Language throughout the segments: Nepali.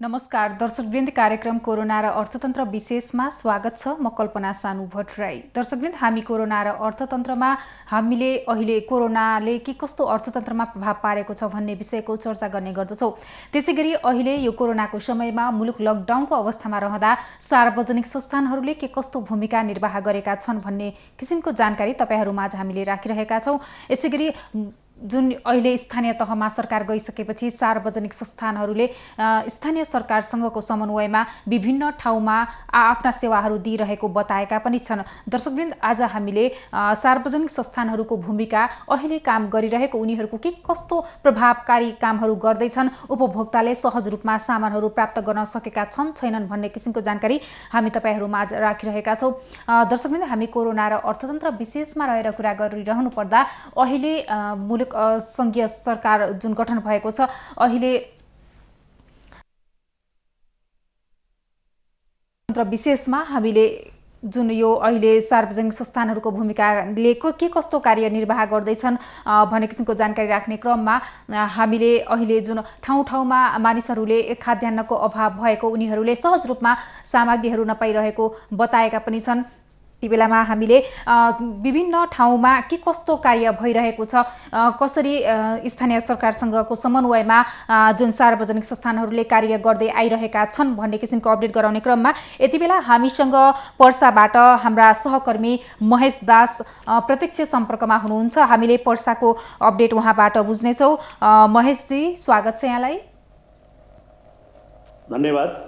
नमस्कार दर्शकवृन्द, कार्यक्रम कोरोना र अर्थतन्त्र विशेषमा स्वागत छ। म कल्पना सानु भट्टराई। दर्शकवृन्द, हामी कोरोना र अर्थतन्त्रमा हामीले अहिले कोरोनाले के कस्तो अर्थतन्त्रमा प्रभाव पारेको छ भन्ने विषयको चर्चा गर्ने गर्दछौँ। त्यसैगरी अहिले यो कोरोनाको समयमा मुलुक लकडाउनको अवस्थामा रहँदा सार्वजनिक संस्थानहरूले के कस्तो भूमिका निर्वाह गरेका छन् भन्ने किसिमको जानकारी तपाईहरुमाझ हामीले राखिरहेका छौँ। यसैगरी जुन अहिले स्थानीय तहमा सरकार गइसकेपछि सार्वजनिक संस्थानहरूले स्थानीय सरकारसँगको समन्वयमा विभिन्न ठाउँमा आफ्ना सेवाहरू दिइरहेको बताएका पनि छन्। दर्शकवृन्द, आज हामीले सार्वजनिक संस्थानहरूको भूमिका, अहिले काम गरिरहेको उनीहरूको के कस्तो प्रभावकारी कामहरू गर्दैछन्, उपभोक्ताले सहज रूपमा सामानहरू प्राप्त गर्न सकेका छन् छैनन् भन्ने किसिमको जानकारी हामी तपाईहरुमाझ राखिरहेका छौँ। दर्शकवृन्द, हामी कोरोना र अर्थतन्त्र विशेषमा रहेर कुरा गरिरहनु पर्दा अहिले मुलुक संघीय सरकार जुन गठन भएको छ, अहिले विशेषमा हामीले जुन यो अहिले सार्वजनिक संस्थानहरूको भूमिकाले के कस्तो कार्य निर्वाह गर्दैछन् भन्ने किसिमको जानकारी राख्ने क्रममा हामीले अहिले जुन ठाउँ ठाउँमा मानिसहरूले खाद्यान्नको अभाव भएको, उनीहरूले सहज रूपमा सामग्रीहरू नपाइरहेको बताएका पनि छन्। ती बेलामा हामीले विभिन्न ठाउँमा के कस्तो कार्य भइरहेको छ, कसरी स्थानीय सरकारसँगको समन्वयमा जुन सार्वजनिक संस्थानहरूले कार्य गर्दै आइरहेका छन् भन्ने किसिमको अपडेट गराउने क्रममा यति बेला हामीसँग पर्साबाट हाम्रा सहकर्मी महेश दास प्रत्यक्ष सम्पर्कमा हुनुहुन्छ। हामीले पर्साको अपडेट उहाँबाट बुझ्नेछौँ। महेशजी, स्वागत छ यहाँलाई। धन्यवाद।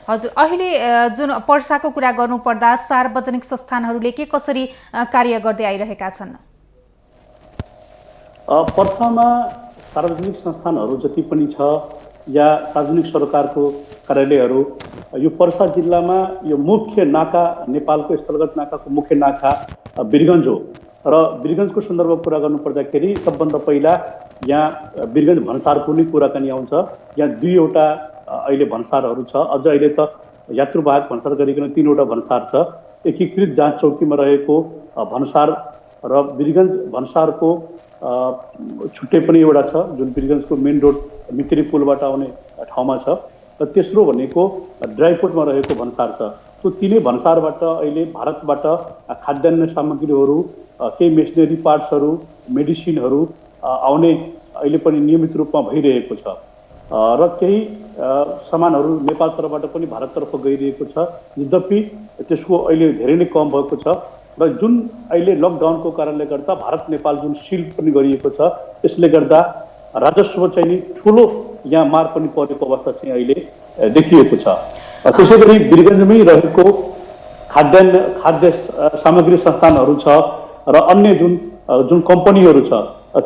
हजुर, अहिले जुन पर्साको कुरा गर्नुपर्दा सार्वजनिक संस्थानहरूले के कसरी कार्य गर्दै आइरहेका छन्? पर्सामा सार्वजनिक संस्थानहरू जति पनि छ या सार्वजनिक सरकारको कार्यालयहरू, यो पर्सा जिल्लामा यो मुख्य नाका, नेपालको स्थलगत नाकाको मुख्य नाका वीरगञ्ज हो। र वीरगञ्जको सन्दर्भमा कुरा गर्नुपर्दाखेरि सबभन्दा पहिला यहाँ वीरगञ्ज भन्सारको नै कुराकानी आउँछ। यहाँ दुईवटा अहिले भन्सारहरू छ। अझ अहिले त यात्रुवाहक भन्सार गरिकन 3वटा भन्सार छ। एकीकृत जाँच चौकीमा रहेको भन्सार र वीरगञ्ज भन्सारको छुट्टै पनि एउटा छ, जुन वीरगञ्जको मेन रोड मित्री पुलबाट आउने ठाउँमा छ। र तेस्रो भनेको ड्राइपोर्टमा रहेको भन्सार छ। त्यो तिनै भन्सारबाट अहिले भारतबाट खाद्यान्न सामग्रीहरू, केही मेसिनरी पार्ट्सहरू, मेडिसिनहरू आउने अहिले पनि नियमित रूपमा भइरहेको छ। र केही सामानहरू नेपाल तर्फबाट पनि भारततर्फ गइरहेको छ। यद्यपि त्यसको अहिले धेरै नै कम भएको छ। र जुन अहिले लकडाउनको कारणले गर्दा भारत नेपाल जुन सिल पनि गरिएको छ, त्यसले गर्दा राजस्व चाहिँ नि ठुलो यहाँ मार पनि परेको अवस्था चाहिँ अहिले देखिएको छ। त्यसै गरी वीरगञ्जमै रहेको खाद्य सामग्री संस्थानहरू छ र अन्य जुन कम्पनीहरू छ,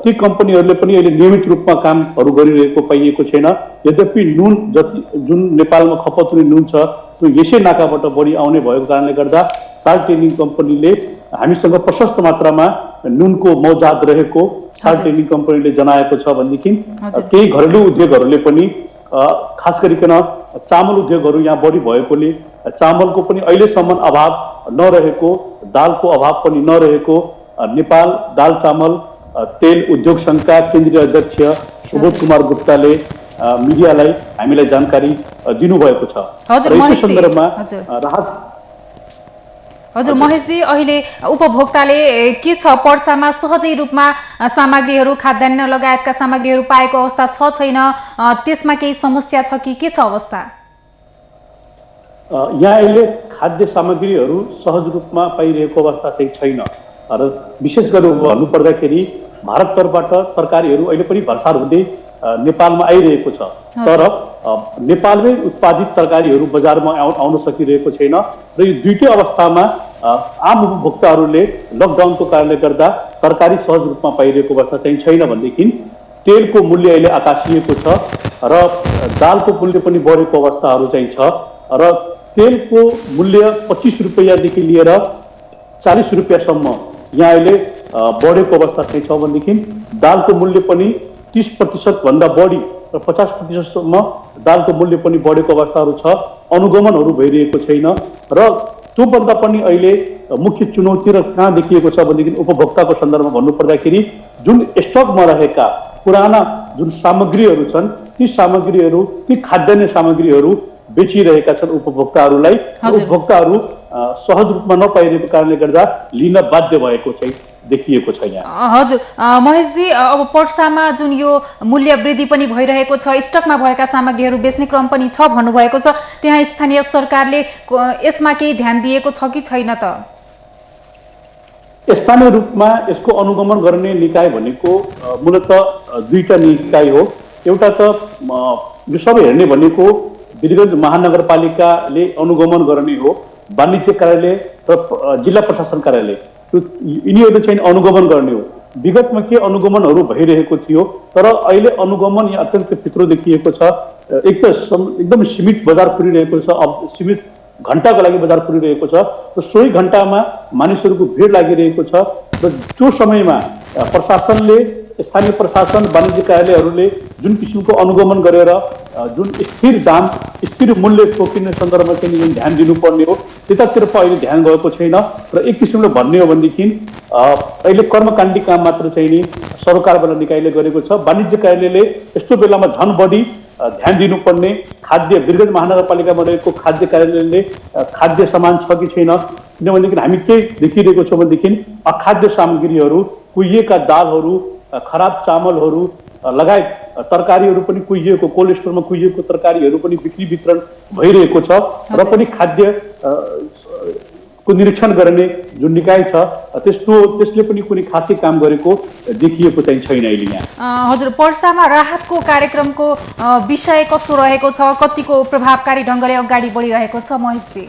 ती कम्पनीहरूले पनि अहिले नियमित रूपमा कामहरू गरिरहेको पाइएको छैन। यद्यपि नुन जुन नेपालमा खपत हुने नुन छ, त्यो यसै नाकाबाट बढी आउने भएको कारणले गर्दा साल्ट ट्रेनिङ कम्पनीले हामीसँग प्रशस्त मात्रामा नुनको मौजाद रहेको साल्ट ट्रेनिङ कम्पनीले जनाएको छ। भनेदेखि केही घरेलु उद्योगहरूले पनि खास गरिकन चामल उद्योगहरू यहाँ बढी भएकोले चामलको पनि अहिलेसम्म अभाव नरहेको, दालको अभाव पनि नरहेको नेपाल दाल चामल तेल उद्योग संघका केन्द्रीय अध्यक्ष सुबोध कुमार गुप्ताले मिडियालाई हामीलाई जानकारी दिनुभएको छ। हजुर महेशजी, अहिले उपभोक्ताले के छ, पर्सामा सहजै रूपमा सामग्रीहरू, खाद्यान्न लगायतका सामग्रीहरू पाएको अवस्था छ छैन, त्यसमा केही समस्या छ कि के छ अवस्था? यहाँ अहिले खाद्य सामग्रीहरू सहज रूपमा पाइरहेको अवस्था चाहिँ छैन। र विशेष गरेर भन्नुपर्दाखेरि भारततर्फबाट तरकारीहरू अहिले पनि भर्सार हुँदै नेपालमा आइरहेको छ। तर नेपालमै उत्पादित तरकारीहरू बजारमा आउन सकिरहेको छैन। र यो दुईटै अवस्थामा आम उपभोक्ताहरूले लकडाउनको कारणले गर्दा तरकारी सहज रूपमा पाइरहेको अवस्था चाहिँ छैन। भनेदेखि तेलको मूल्य अहिले आकाशिएको छ र दालको मूल्य पनि बढेको अवस्थाहरू चाहिँ छ। र तेलको मूल्य 25 रुपियाँदेखि लिएर 40 रुपियाँसम्म यहाँ अहिले बढेको अवस्था चाहिँ छ। भनेदेखि दालको मूल्य पनि 30% भन्दा बढी र 50%सम्म दालको मूल्य पनि बढेको अवस्थाहरू छ। अनुगमनहरू भइरहेको छैन। र त्योभन्दा पनि अहिले मुख्य चुनौती र कहाँ देखिएको छ भनेदेखि उपभोक्ताको सन्दर्भमा भन्नुपर्दाखेरि जुन स्टकमा रहेका पुराना जुन सामग्रीहरू छन् ती सामग्रीहरू ती खाद्यान्न सामग्रीहरू बेचिरहेका छन् उपभोक्ताहरूलाई। उपभोक्ताहरू सहज रूपमा नपाइरहेको कारणले गर्दा लिन बाध्य भएको चाहिँ देखिएको छ यहाँ। हजुर महेशजी, अब पर्सामा जुन यो मूल्य वृद्धि पनि भइरहेको छ, स्टकमा भएका सामग्रीहरू बेच्ने क्रम पनि छ भन्नुभएको छ, त्यहाँ स्थानीय सरकारले यसमा केही ध्यान दिएको छ कि छैन त? स्थानीय रूपमा यसको अनुगमन गर्ने निकाय भनेको मूलतः दुईटा निकाय हो। एउटा त यो सबै हेर्ने भनेको वीरगञ्ज महानगरपालिकाले अनुगमन गर्ने हो, वाणिज्य कार्यालय र जिल्ला प्रशासन कार्यालय यिनीहरूले चाहिँ अनुगमन गर्ने हो। विगतमा के अनुगमनहरू भइरहेको थियो, तर अहिले अनुगमन यहाँ अत्यन्त फित्रो देखिएको छ। एक त एकदम सीमित बजार खुलिरहेको छ, अब सीमित घण्टाको लागि बजार खुलिरहेको छ र सोही घण्टामा मानिसहरूको भिड लागिरहेको छ र त्यो समयमा प्रशासनले, स्थानीय प्रशासन, वाणिज्य कार्यालयहरूले जुन किसिमको अनुगमन गरेर जुन स्थिर दाम, स्थिर मूल्य तोकिने सन्दर्भमा चाहिँ जुन ध्यान दिनुपर्ने हो त्यतातिर अहिले ध्यान गएको छैन। र एक किसिमले भन्ने हो भनेदेखि अहिले कर्मकाण्डी काम मात्र चाहिँ नि सरकारबाट निकायले गरेको छ। वाणिज्य कार्यालयले यस्तो बेलामा झन बढी ध्यान दिनुपर्ने, खाद्य वीरगञ्ज महानगरपालिकामा रहेको खाद्य कार्यालयले खाद्य सामान छ कि छैन, किनभनेदेखि हामी के देखिरहेको छौँ भनेदेखि अखाद्य सामग्रीहरू, कुहिएका दालहरू, खराब चामलहरू लगायत तरकारीहरू पनि कुहिएको, कोल्ड स्टोरमा कुहिएको तरकारीहरू पनि बिक्री वितरण भइरहेको छ र पनि खाद्य को निरीक्षण गर्ने जुन निकाय छ त्यसले पनि कुनै खासै काम गरेको देखिएको चाहिँ छैन अहिले यहाँ। हजुर, पर्सामा राहतको कार्यक्रमको विषय कस्तो रहेको छ, कतिको प्रभावकारी ढङ्गले अगाडि बढिरहेको छ महेशजी?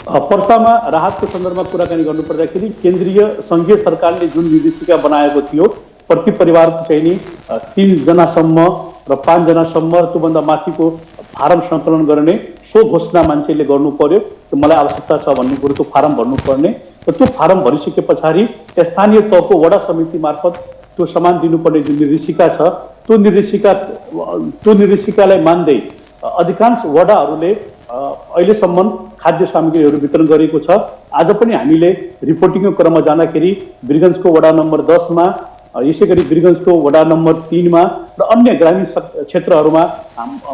पर्सामा राहतको सन्दर्भमा कुराकानी गर्नुपर्दाखेरि केन्द्रीय सङ्घीय सरकारले जुन निर्देशिका बनाएको थियो प्रति परिवारको चाहिँ नि 3 जनासम्म र 5 जनासम्म त्योभन्दा माथिको फारम सङ्कलन गर्ने सो घोषणा मान्छेले गर्नु पर्यो। मलाई आवश्यकता छ भन्ने कुरो त्यो फारम भर्नुपर्ने र त्यो फारम भरिसके पछाडि स्थानीय तहको वडा समिति मार्फत त्यो सामान दिनुपर्ने जुन निर्देशिका छ त्यो निर्देशिकालाई मान्दै अधिकांश वडाहरूले अहिलेसम्म खाद्य सामग्रीहरू वितरण गरेको छ। आज पनि हामीले रिपोर्टिङको क्रममा जाँदाखेरि वीरगञ्जको वडा नम्बर 10 मा, यसै गरी वीरगञ्जको वडा नम्बर 3 मा र अन्य ग्रामीण क्षेत्रहरूमा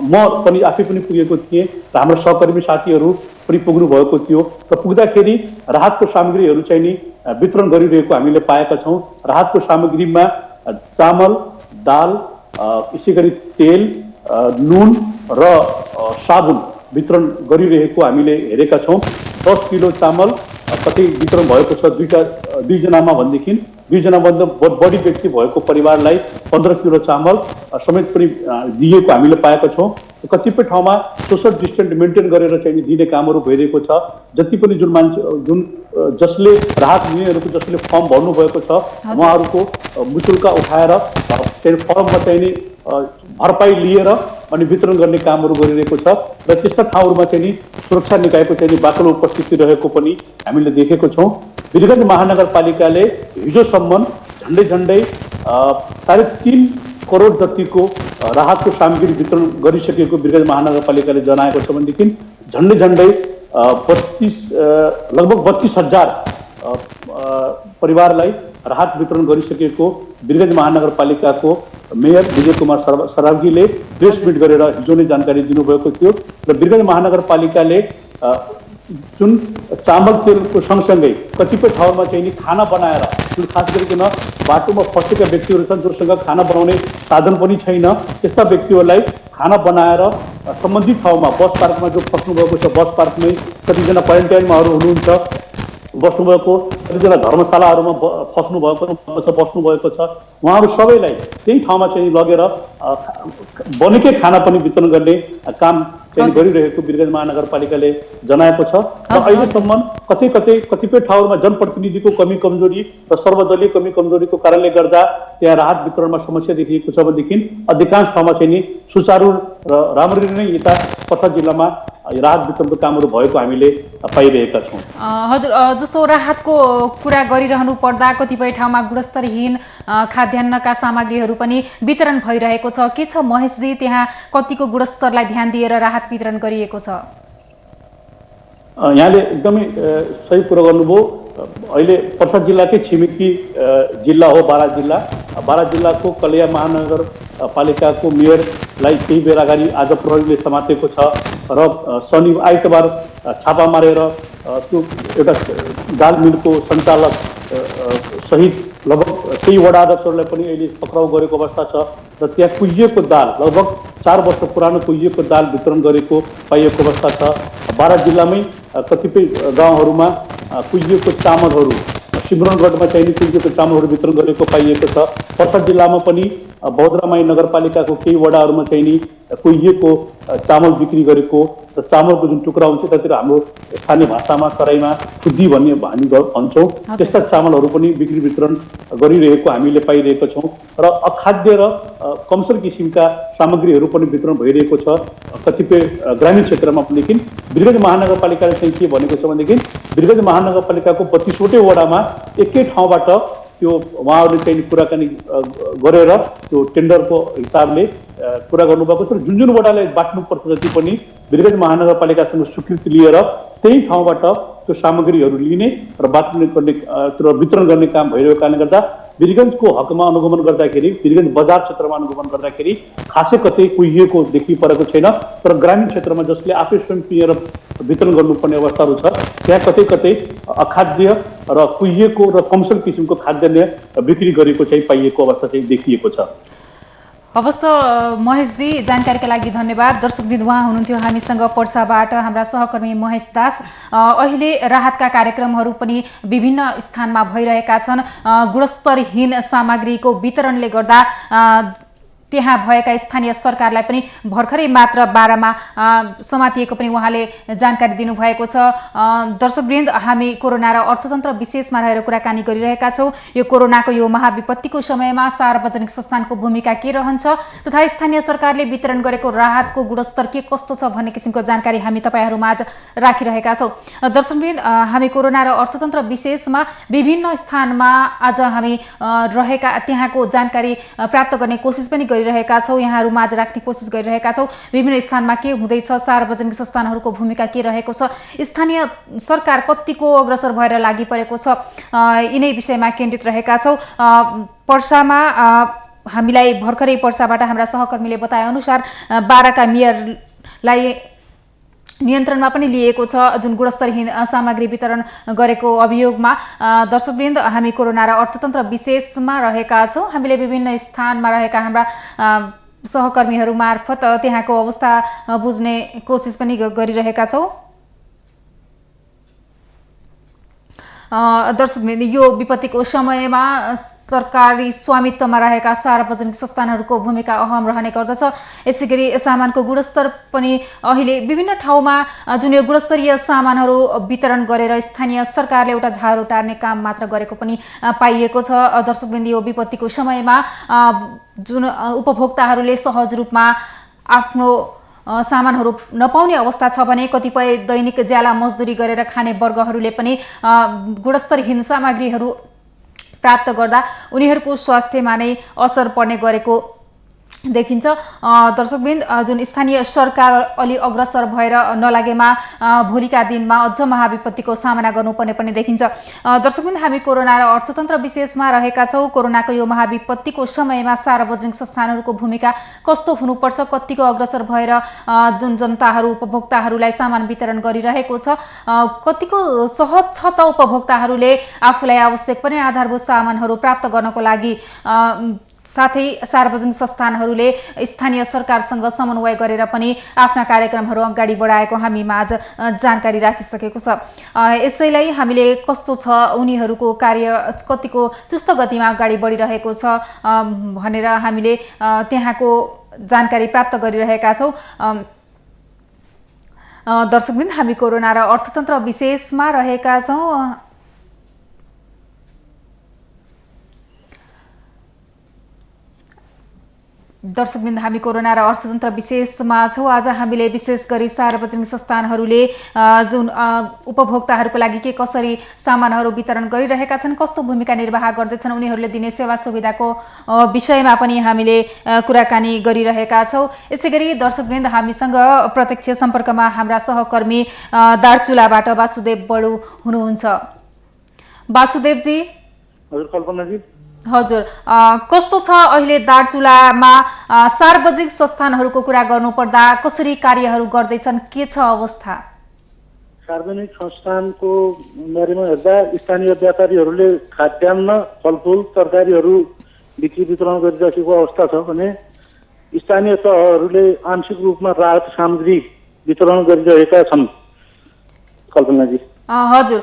म पनि आफै पनि पुगेको थिएँ र हाम्रो सहकर्मी साथीहरू पनि पुग्नु भएको थियो र पुग्दाखेरि राहतको सामग्रीहरू चाहिँ नि वितरण गरिरहेको हामीले पाएका छौँ। राहतको सामग्रीमा चामल, दाल, यसै गरी तेल, नुन र साबुन वितरण गरिरहेको हामीले हेरेका छौँ। 10 किलो चामल कतै वितरण भएको छ 2 जनामा भनेदेखि 2 जनाभन्दा बढी व्यक्ति भएको परिवारलाई 15 किलो चामल समेत पनि दिएको हामीले पाएका छौँ। कतिपय ठाउँमा सोशल डिस्टेन्स मेन्टेन गरेर चाहिँ दिने कामहरू भइरहेको छ। जति पनि जसले राहत लिनेहरूको जसले फर्म भर्नुभएको छ उहाँहरूको मुचुल्का उठाएर फर्ममा चाहिँ नि भरपाई लिएर अनि वितरण गर्ने कामहरू गरिरहेको छ र त्यस्ता ठाउँहरूमा चाहिँ नि सुरक्षा निकायको चाहिँ नि बाक्लो उपस्थिति रहेको पनि हामीले देखेको छौँ। वीरगञ्ज महानगरपालिकाले हिजोसम्म झन्डै 3.5 करोड जतिको राहतको सामग्री वितरण गरिसकेको वीरगञ्ज महानगरपालिकाले जनाएको छ भनेदेखि झन्डै लगभग 32,000 परिवारलाई राहत वितरण गरिसकेको Birgunj महानगरपालिकाको mayor Vijay Kumar सरावगीले press meet गरेर हिजो नै जानकारी दिनुभएको थियो र वीरगञ्ज महानगरपालिकाले जुन चामल तेलको सँगसँगै कतिपय ठाउँमा चाहिँ नि खाना बनाएर जुन खास गरिकन बाटोमा फसेका व्यक्तिहरू छन् जोसँग खाना बनाउने साधन पनि छैन त्यस्ता व्यक्तिहरूलाई खाना बनाएर सम्बन्धित ठाउँमा बस पार्कमा जो फस्नुभएको छ बस पार्कमै, कतिजना क्वारेन्टाइनमाहरू हुनुहुन्छ बस्नुभएको, कतिजना धर्मशालाहरूमा बस्नुभएको छ उहाँहरू सबैलाई त्यही ठाउँमा चाहिँ लगेर बनेकै खाना पनि वितरण गर्ने काम चाहिँ गरिरहेको वीरगञ्ज महानगरपालिकाले जनाएको छ। र अहिलेसम्म कतिपय ठाउँमा जनप्रतिनिधिको कमी कमजोरी र सर्वदलीय कमी कमजोरीको कारणले गर्दा त्यहाँ राहत वितरणमा समस्या देखिएको छ भनेदेखि अधिकांश ठाउँमा चाहिँ नि सुचारू र राम्ररी नै यता पर्सा जिल्लामा राहत वितरणको कामहरू भएको हामीले पाइरहेका छौँ। हजुर, जस्तो राहतको कुरा गरिरहनु पर्दा कतिपय ठाउँमा गुणस्तरहीन खाद्यान्नका सामग्रीहरू पनि वितरण भइरहेको छ। के छ महेशजी, त्यहाँ कतिको गुणस्तरलाई ध्यान दिएर राहत वितरण गरिएको छ? यहाँले एकदमै सही कुरो गर्नुभयो। अहिले पर्सा जिल्लाकै छिमेकी जिल्ला हो बारा जिल्ला। बारा जिल्लाको कलिया महानगरपालिकाको मेयरलाई केही बेर अगाडि आज प्रहरीले समातेको छ र आइतबार छापा मारेर त्यो एउटा दाल मिलको सञ्चालक सहित लगभग केही वडा अध्यक्षहरूलाई पनि अहिले पक्राउ गरेको अवस्था छ र त्यहाँ कुहिएको दाल लगभग 4 वर्ष पुरानो कुहिएको दाल वितरण गरेको पाइएको अवस्था छ। बारा जिल्लामै कतिपय गाउँहरूमा कुहिएको चामलहरू सिमरनगढमा चाहिने कुहिएको चामलहरू वितरण गरेको पाइएको छ। पर्सा जिल्लामा पनि बौद्धरामाई नगरपालिकाको केही वडाहरूमा चाहिने कुहिएको चामल बिक्री गरेको र चामलको जुन टुक्रा हुन्छ त्यतिर हाम्रो स्थानीय भाषामा तराईमा खुद्दी भन्ने हामी भन्छौँ, त्यस्ता चामलहरू पनि बिक्री वितरण गरिरहेको हामीले पाइरहेको छौँ र अखाद्य र कमसल किसिमका सामग्रीहरू पनि वितरण भइरहेको छ कतिपय ग्रामीण क्षेत्रमा पनि। लेकिन वीरगञ्ज महानगरपालिकाले चाहिँ के भनेको छ भनेदेखि वीरगञ्ज महानगरपालिकाको 32वटै वडामा एकै ठाउँबाट त्यो उहाँहरूले चाहिँ कुराकानी गरेर त्यो टेन्डरको हिसाबले कुरा गर्नुभएको छ र जुन जुन वडाले बाँट्नुपर्छ जति पनि वीरगञ्ज महानगरपालिकासँग स्वीकृति लिएर त्यही ठाउँबाट त्यो सामग्रीहरू लिने र बाँड्ने गर्ने र वितरण गर्ने काम भइरहेको कारणले गर्दा वीरगञ्जको हकमा अनुगमन गर्दाखेरि वीरगञ्ज बजार क्षेत्रमा अनुगमन गर्दाखेरि खासै कतै कुहिएको देखिपरेको छैन। तर ग्रामीण क्षेत्रमा जसले आफै स्वयं पिएर वितरण गर्नुपर्ने अवस्थाहरू छ त्यहाँ कतै कतै अखाद्य र कुहिएको र कमसल किसिमको खाद्यान्न बिक्री गरेको चाहिँ पाइएको अवस्था चाहिँ देखिएको छ। हवस् त महेशजी, जानकारीका लागि धन्यवाद। दर्शकवृन्द, उहाँ हुनुहुन्थ्यो हामीसँग पर्साबाट हाम्रा सहकर्मी महेश दास। अहिले राहतका कार्यक्रमहरू पनि विभिन्न स्थानमा भइरहेका छन्। गुणस्तरहीन सामग्रीको वितरणले गर्दा त्यहाँ भएका स्थानीय सरकारलाई पनि भर्खरै मात्र बारामा समातिएको पनि उहाँले जानकारी दिनुभएको छ। दर्शकवृन्द, हामी कोरोना र अर्थतन्त्र विशेषमा रहेर कुराकानी गरिरहेका छौँ। यो कोरोनाको यो महाविपत्तिको समयमा सार्वजनिक संस्थानको भूमिका के रहन्छ तथा स्थानीय सरकारले वितरण गरेको राहतको गुणस्तर के कस्तो छ भन्ने किसिमको जानकारी हामी तपाईहरुमाझ राखिरहेका छौँ। दर्शकवृन्द, हामी कोरोना र अर्थतन्त्र विशेषमा विभिन्न स्थानमा आज हामी रहेका त्यहाँको जानकारी प्राप्त गर्ने कोसिस पनि गरिरहेका छौँ, यहाँहरुमा आज राख्ने कोसिस गरिरहेका छौँ। विभिन्न स्थानमा के हुँदैछ, सार्वजनिक संस्थानहरूको भूमिका के रहेको छ, स्थानीय सरकार कतिको अग्रसर भएर लागि परेको छ, यिनै विषयमा केन्द्रित रहेका छौँ। पर्सामा हामीलाई भर्खरै पर्साबाट हाम्रा सहकर्मीले बताए अनुसार बाराका मेयरलाई नियन्त्रणमा पनि लिएको छ जुन गुणस्तरहीन सामग्री वितरण गरेको अभियोगमा। दर्शकवृन्द, हामी कोरोना र अर्थतन्त्र विशेषमा रहेका छौँ। हामीले विभिन्न स्थानमा रहेका हाम्रा सहकर्मीहरू मार्फत त्यहाँको अवस्था बुझ्ने कोसिस पनि गरिरहेका छौँ। दर्शकवृन्द, यो विपत्तिको समयमा सरकारी स्वामित्वमा रहेका सार्वजनिक संस्थानहरूको भूमिका अहम रहने गर्दछ। यसैगरी सामानको गुणस्तर पनि अहिले विभिन्न ठाउँमा जुन यो गुणस्तरीय सामानहरू वितरण गरेर स्थानीय सरकारले एउटा झारो टार्ने काम मात्र गरेको पनि पाइएको छ। दर्शकवृन्द, यो विपत्तिको समयमा जुन उपभोक्ताहरूले सहज रूपमा आफ्नो सामानहरू नपाउने अवस्था छ भने कतिपय दैनिक ज्याला मजदुरी गरेर खाने वर्गहरूले पनि गुणस्तरहीन सामग्रीहरू प्राप्त गर्दा उनीहरूको स्वास्थ्यमा नै असर पर्ने गरेको देखिन्छ। दर्शकवृन्द, जुन स्थानीय सरकार अलि अग्रसर भएर नलागेमा भोलिका दिनमा अझ महाविपत्तिको सामना गर्नुपर्ने पनि देखिन्छ। दर्शकवृन्द, हामी कोरोना र अर्थतन्त्र विशेषमा रहेका छौँ। कोरोनाको यो महाविपत्तिको समयमा सार्वजनिक संस्थानहरूको भूमिका कस्तो हुनुपर्छ, कतिको अग्रसर भएर जुन जनताहरू उपभोक्ताहरूलाई सामान वितरण गरिरहेको छ, कतिको सहज छ त उपभोक्ताहरूले आफूलाई आवश्यक पर्ने आधारभूत सामानहरू प्राप्त गर्नको लागि, साथै सार्वजनिक संस्थानहरूले स्थानीय सरकारसँग समन्वय गरेर पनि आफ्ना कार्यक्रमहरू अगाडि बढाएको हामीमा आज जानकारी राखिसकेको छ। यसैलाई हामीले कस्तो छ, उनीहरूको कार्य कतिको चुस्त गतिमा अगाडि बढिरहेको छ भनेर हामीले त्यहाँको जानकारी प्राप्त गरिरहेका छौँ। दर्शकवृन्द, हामी कोरोना र अर्थतन्त्र विशेषमा रहेका छौँ। दर्शकवृन्द, हामी कोरोना र अर्थतन्त्र विशेषमा छौँ। आज हामीले विशेष गरी सार्वजनिक संस्थानहरूले जुन उपभोक्ताहरूको लागि के कसरी सामानहरू वितरण गरिरहेका छन्, कस्तो भूमिका निर्वाह गर्दैछन्, उनीहरूले दिने सेवा सुविधाको विषयमा पनि हामीले कुराकानी गरिरहेका छौँ। यसैगरी दर्शकवृन्द, हामीसँग प्रत्यक्ष सम्पर्कमा हाम्रा सहकर्मी दार्चुलाबाट वासुदेव बडु हुनुहुन्छ। वासुदेवजी, हजुर कल्पनाजी, हजुर, कस्तो छ अहिले दार्चुलामा सार्वजनिक संस्थानहरूको कुरा गर्नुपर्दा कसरी कार्यहरू गर्दैछन्, के छ अवस्था? सार्वजनिक संस्थानको बारेमा हेर्दा स्थानीय व्यापारीहरूले खाद्यान्न, फलफुल, तरकारीहरू बिक्री वितरण गरिरहेको अवस्था छ भने स्थानीय तहहरूले आंशिक रूपमा राहत सामग्री वितरण गरिरहेका छन्। कल्पनाजी। हजुर,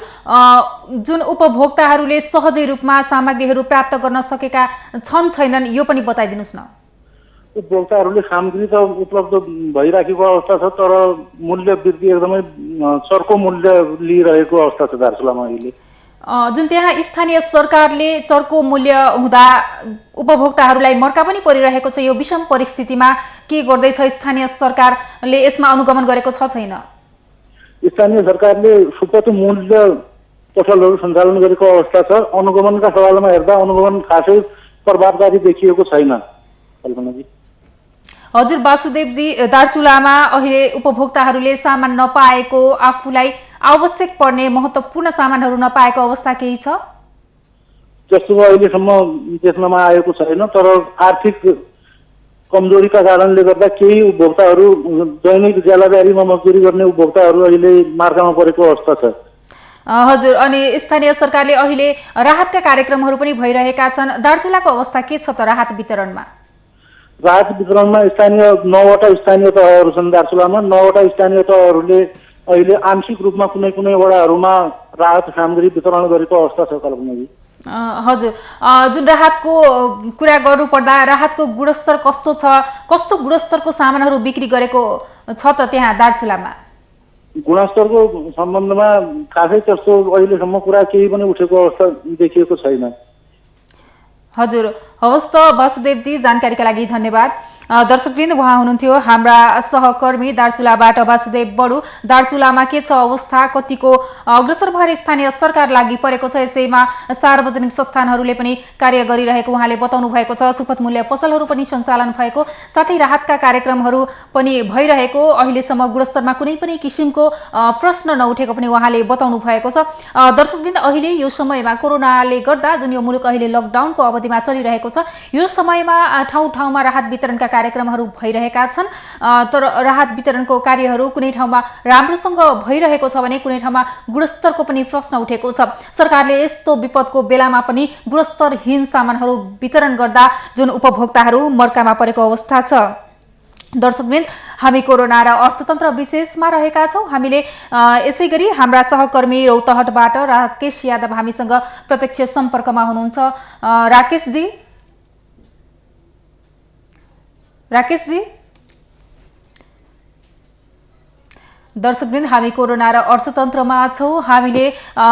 जुन उपभोक्ताहरूले सहजै रूपमा सामग्रीहरू प्राप्त गर्न सकेका छन् छैनन् यो पनि बताइदिनुहोस् न। उपभोक्ताहरूले सामग्री त उपलब्ध भइराखेको अवस्था छ, तर मूल्य वृद्धि एकदमै चर्को मूल्य लिइरहेको अवस्था छ दार्चुलामा अहिले। जुन त्यहाँ स्थानीय सरकारले चर्को मूल्य हुँदा उपभोक्ताहरूलाई मर्का पनि परिरहेको छ, यो विषम परिस्थितिमा के गर्दैछ स्थानीय सरकारले, यसमा अनुगमन गरेको छ छैन? स्थानीय सरकारले सुपथ मूल्य पसलहरू सञ्चालन गरेको अवस्था छ। अनुगमनका सवालमा हेर्दा अनुगमन खासै प्रभावकारी देखिएको छैन। कल्पनाजी। हजुर वासुदेवजी, दार्चुलामा अहिले उपभोक्ताहरूले सामान नपाएको, आफूलाई आवश्यक पर्ने महत्त्वपूर्ण सामानहरू नपाएको अवस्था केही छ? त्यस्तो अहिलेसम्म देख्नमा आएको छैन, तर आर्थिक कमजोरीका कारणले गर्दा केही उपभोक्ताहरू दैनिक ज्यालादारीमा मजदुरी गर्ने उपभोक्ताहरू अहिले मार्कामा परेको अवस्था छ। हजुर, अनि स्थानीय सरकारले अहिले राहतका कार्यक्रमहरू पनि भइरहेका छन्, दार्चुलाको अवस्था के छ त राहत वितरणमा? राहत वितरणमा 9वटा स्थानीय तहहरू छन् दार्चुलामा। 9वटा स्थानीय तहहरूले अहिले आंशिक रूपमा कुनै कुनै वडाहरूमा राहत सामग्री वितरण गरेको अवस्था छ। कल्पनाजी। हजुर, जुन राहतको कुरा गर्नुपर्दा राहतको गुणस्तर कस्तो छ, कस्तो गुणस्तरको सामानहरू बिक्री गरेको छ त त्यहाँ दार्चुलामा? गुणस्तरको सम्बन्धमा खासै त्यस्तो अहिलेसम्म कुरा केही पनि उठेको अवस्था देखिएको छैन। हजुर, हवस् त वासुदेवजी, जानकारीका लागि धन्यवाद। दर्शकवृन्द, उहाँ हुनुहुन्थ्यो हाम्रा सहकर्मी दार्चुलाबाट वासुदेव बडु। दार्चुलामा के छ अवस्था, कतिको अग्रसर भएर स्थानीय सरकार लागि परेको छ, यसैमा सार्वजनिक संस्थानहरूले पनि कार्य गरिरहेको उहाँले बताउनु भएको छ। सुपथ मूल्य पसलहरू पनि सञ्चालन भएको, साथै राहतका कार्यक्रमहरू पनि भइरहेको, अहिलेसम्म गुणस्तरमा कुनै पनि किसिमको प्रश्न नउठेको पनि उहाँले बताउनु भएको छ। दर्शकवृन्द, अहिले यो समयमा कोरोनाले गर्दा जुन यो मुलुक अहिले लकडाउनको अवधिमा चलिरहेको छ, यो समयमा ठाउँ ठाउँमा राहत वितरणका कार्यक्रमहरू भइरहेका छन्, तर राहत वितरणको कार्यहरू कुनै ठाउँमा राम्रोसँग भइरहेको छ भने कुनै ठाउँमा गुणस्तरको पनि प्रश्न उठेको छ। सरकारले यस्तो विपदको बेलामा पनि गुणस्तरहीन सामानहरू वितरण गर्दा जुन उपभोक्ताहरू मर्कामा परेको अवस्था छ। दर्शकवृन्द, हामी कोरोना र अर्थतन्त्र विशेषमा रहेका छौँ। हामीले यसै गरी हाम्रा सहकर्मी रौतहटबाट राकेश यादव हामीसँग प्रत्यक्ष सम्पर्कमा हुनुहुन्छ। राकेशजी, दर्शकवृन्द, हामी कोरोना र अर्थतन्त्रमा छौँ। हामीले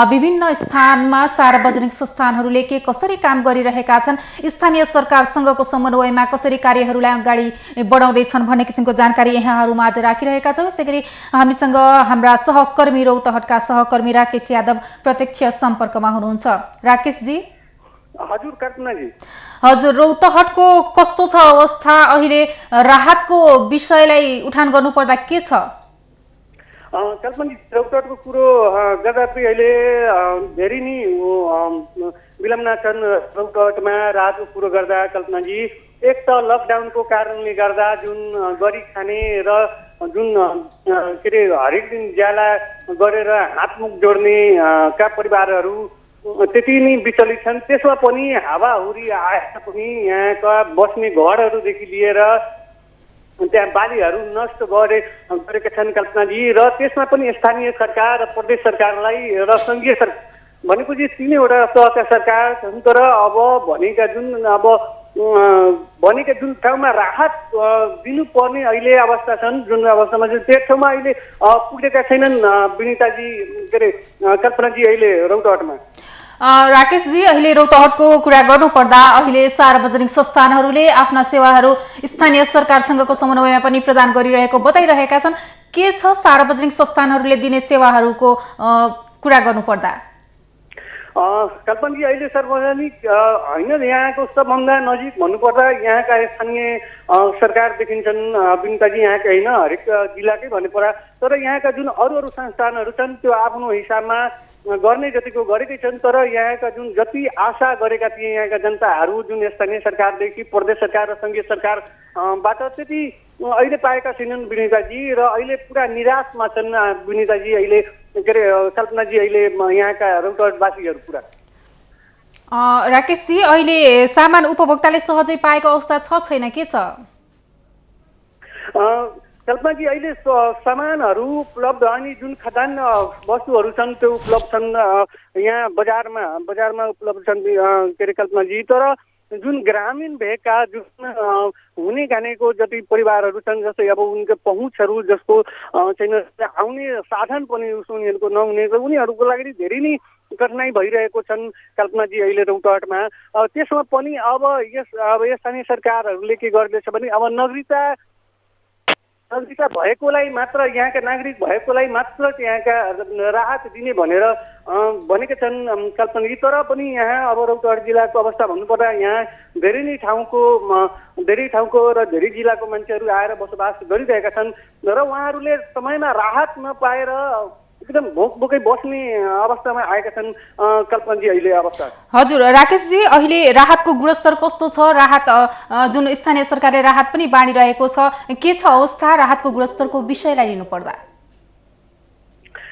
विभिन्न स्थानमा सार्वजनिक संस्थानहरूले के कसरी काम गरिरहेका छन्, स्थानीय सरकारसँगको समन्वयमा कसरी कार्यहरूलाई अगाडि बढाउँदैछन् भन्ने किसिमको जानकारी यहाँहरूमा आज राखिरहेका छौँ। यसै गरी हामीसँग हाम्रा सहकर्मी रौतहटका सहकर्मी राकेश यादव प्रत्यक्ष सम्पर्कमा हुनुहुन्छ। राकेशजी। हजुर कल्पनाजी। हजुर, रौतहटको कस्तो छ अवस्था, अहिले राहतको विषयलाई उठान गर्नुपर्दा के छ? कल्पनाजी, रौतहटको कुरो गर्दा पनि अहिले धेरै नै विलम्ब छन्। रौतहटमा राहतको कुरो गर्दा कल्पनाजी, एक त लकडाउनको कारणले गर्दा जुन गरी खाने र जुन के अरे हरेक दिन ज्याला गरेर हातमुख जोड्ने का परिवारहरू त्यति नै विचलित छन्। त्यसमा पनि हावाहुरी आएर पनि यहाँका बस्ने घरहरूदेखि लिएर त्यहाँ बालीहरू नष्ट गरेका छन् कल्पनाजी। र त्यसमा पनि स्थानीय सरकार र प्रदेश सरकारलाई र सङ्घीय सरकार भनेपछि तीनैवटा तहका सरकार छन्, तर अब भनेका जुन ठाउँमा राहत दिनुपर्ने अहिले अवस्था छन्, जुन अवस्थामा चाहिँ त्यो ठाउँमा अहिले पुगेका छैनन् विनिताजी, के अरे कल्पनाजी, अहिले रौतहटमा। राकेशजी, अहिले रौतहटको कुरा गर्नुपर्दा अहिले सार्वजनिक संस्थानहरूले आफ्ना सेवाहरू स्थानीय सरकारसँगको समन्वयमा पनि प्रदान गरिरहेको बताइरहेका छन्। के छ सार्वजनिक संस्थानहरूले दिने सेवाहरूको कुरा गर्नुपर्दा? कल्पनजी अहिले सार्वजनिक होइन, यहाँको सबभन्दा नजिक भन्नुपर्दा यहाँका स्थानीय सरकार देखिन्छन् विनिताजी, यहाँकै होइन हरेक जिल्लाकै भन्नुपर्दा। तर यहाँका जुन अरू संस्थानहरू छन् त्यो आफ्नो हिसाबमा गर्ने जतिको गरेकै छन्, तर यहाँका जुन जति आशा गरेका थिए यहाँका जनताहरू जुन स्थानीय सरकारदेखि प्रदेश सरकार र सङ्घीय सरकारबाट त्यति अहिले पाएका छैनन् विनिताजी, र अहिले पुरा निराशमा छन् विनिताजी अहिले, के अरे कल्पनाजी, अहिले यहाँका रौतहटवासीहरू पुरा। राकेशजी, अहिले सामान उपभोक्ताले सहजै पाएको अवस्था छ छैन, के छ? कल्पनाजी अहिले सामानहरू उपलब्ध अनि जुन खाद्यान्न वस्तुहरू छन् त्यो उपलब्ध छन् यहाँ बजारमा उपलब्ध छन् के अरे कल्पनाजी। तर जुन ग्रामीण भेगका जुन हुने खानेको जति परिवारहरू छन्, जस्तै अब उनको पहुँचहरू जस्तो छैन, आउने साधन पनि उनीहरूको नहुने, उनीहरूको लागि धेरै नै कठिनाइ भइरहेको छन् कल्पनाजी अहिले रौतहटमा। त्यसमा पनि अब स्थानीय सरकारहरूले के गर्दैछ भने अब नागरिकता भएकोलाई मात्र, यहाँका नागरिक भएकोलाई मात्र यहाँका राहत दिने भनेर भनेका छन् कल्पनाजी। तर पनि यहाँ अब रौतहट जिल्लाको अवस्था भन्नुपर्दा यहाँ धेरै ठाउँको र धेरै जिल्लाको मान्छेहरू आएर बसोबास गरिरहेका छन्, र उहाँहरूले समयमा राहत नपाएर एकदम भोकै बस्ने अवस्थामा आएका छन् कल्पनाजी अहिले अवस्था। हजुर राकेशजी, अहिले राहतको गुणस्तर कस्तो छ? राहत जुन स्थानीय सरकारले राहत पनि बाँडिरहेको छ, के छ अवस्था राहतको गुणस्तरको विषयलाई लिनु पर्दा?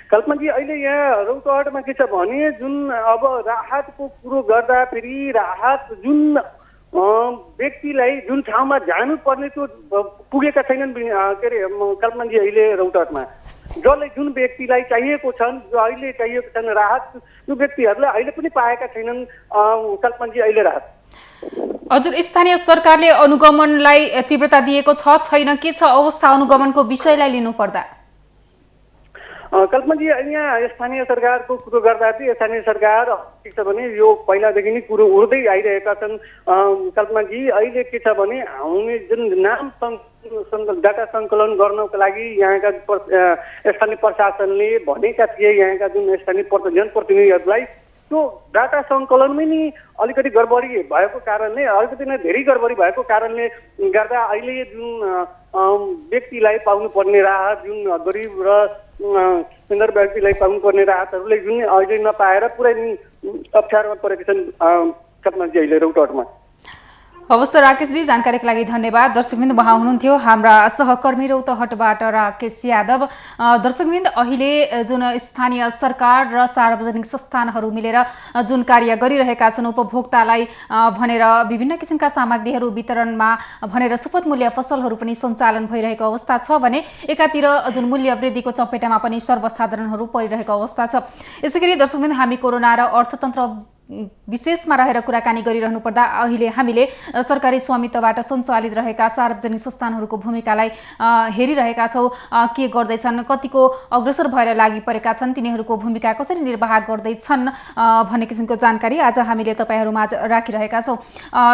कल्पनाजी अहिले यहाँ रौतहटमा के छ भने जुन अब राहतको कुरो गर्दा फेरि राहत जुन व्यक्तिलाई जुन ठाउँमा जानुपर्ने त्यो पुगेका छैनन् के अरे कल्पनाजी अहिले रौतहटमा जसले जुन व्यक्तिलाई चाहिएको छन्, जो अहिले चाहिएको छन् राहत, त्यो व्यक्तिहरूले अहिले पनि पाएका छैनन् कल्पनाजी अहिले राहत। हजुर, स्थानीय सरकारले अनुगमनलाई तीव्रता दिएको छ छैन, के छ अवस्था अनुगमनको विषयलाई लिनु पर्दा? कल्पनाजी यहाँ स्थानीय सरकारको कुरो गर्दा चाहिँ स्थानीय सरकार के छ भने यो पहिलादेखि नै कुरो उड्दै आइरहेका छन् कल्पनाजी। अहिले के छ भने आउने जुन नाम डाटा सङ्कलन गर्नको लागि यहाँका स्थानीय प्रशासनले भनेका थिए यहाँका जुन स्थानीय जनप्रतिनिधिहरूलाई, त्यो डाटा सङ्कलनमै नि अलिकति गडबडी भएको कारणले, अलिकति नै धेरै गडबडी भएको कारणले गर्दा अहिले जुन व्यक्तिलाई पाउनुपर्ने राहत, जुन गरिब र सुन्दर व्यक्तिलाई पाउनुपर्ने राहतहरूले जुन अहिले नपाएर पुरै अप्ठ्यारोमा परेका छन् कल्पनाजी अहिले रौतहटमा। हवस् त राकेशजी, जानकारीका लागि धन्यवाद। दर्शकवृन्द, उहाँ हुनुहुन्थ्यो हाम्रा सहकर्मी रौतहटबाट राकेश यादव। दर्शकवृन्द, अहिले जुन स्थानीय सरकार र सार्वजनिक संस्थानहरू मिलेर जुन कार्य गरिरहेका छन् उपभोक्तालाई भनेर विभिन्न किसिमका सामग्रीहरू वितरणमा भनेर सुपथ मूल्य पसलहरू पनि सञ्चालन भइरहेको अवस्था छ भने एकातिर जुन मूल्य वृद्धिको चपेटामा पनि सर्वसाधारणहरू परिरहेको अवस्था छ। यसैगरी दर्शकवृन्द, हामी कोरोना र अर्थतन्त्र विशेषमा रहेर कुराकानी गरिरहनु पर्दा अहिले हामीले सरकारी स्वामित्वबाट सञ्चालित रहेका सार्वजनिक संस्थानहरूको भूमिकालाई हेरिरहेका छौँ। के गर्दैछन्, कतिको अग्रसर भएर लागि परेका छन्, तिनीहरूको भूमिका कसरी निर्वाह गर्दैछन् भन्ने किसिमको जानकारी आज हामीले तपाईँहरूमाझ राखिरहेका छौँ।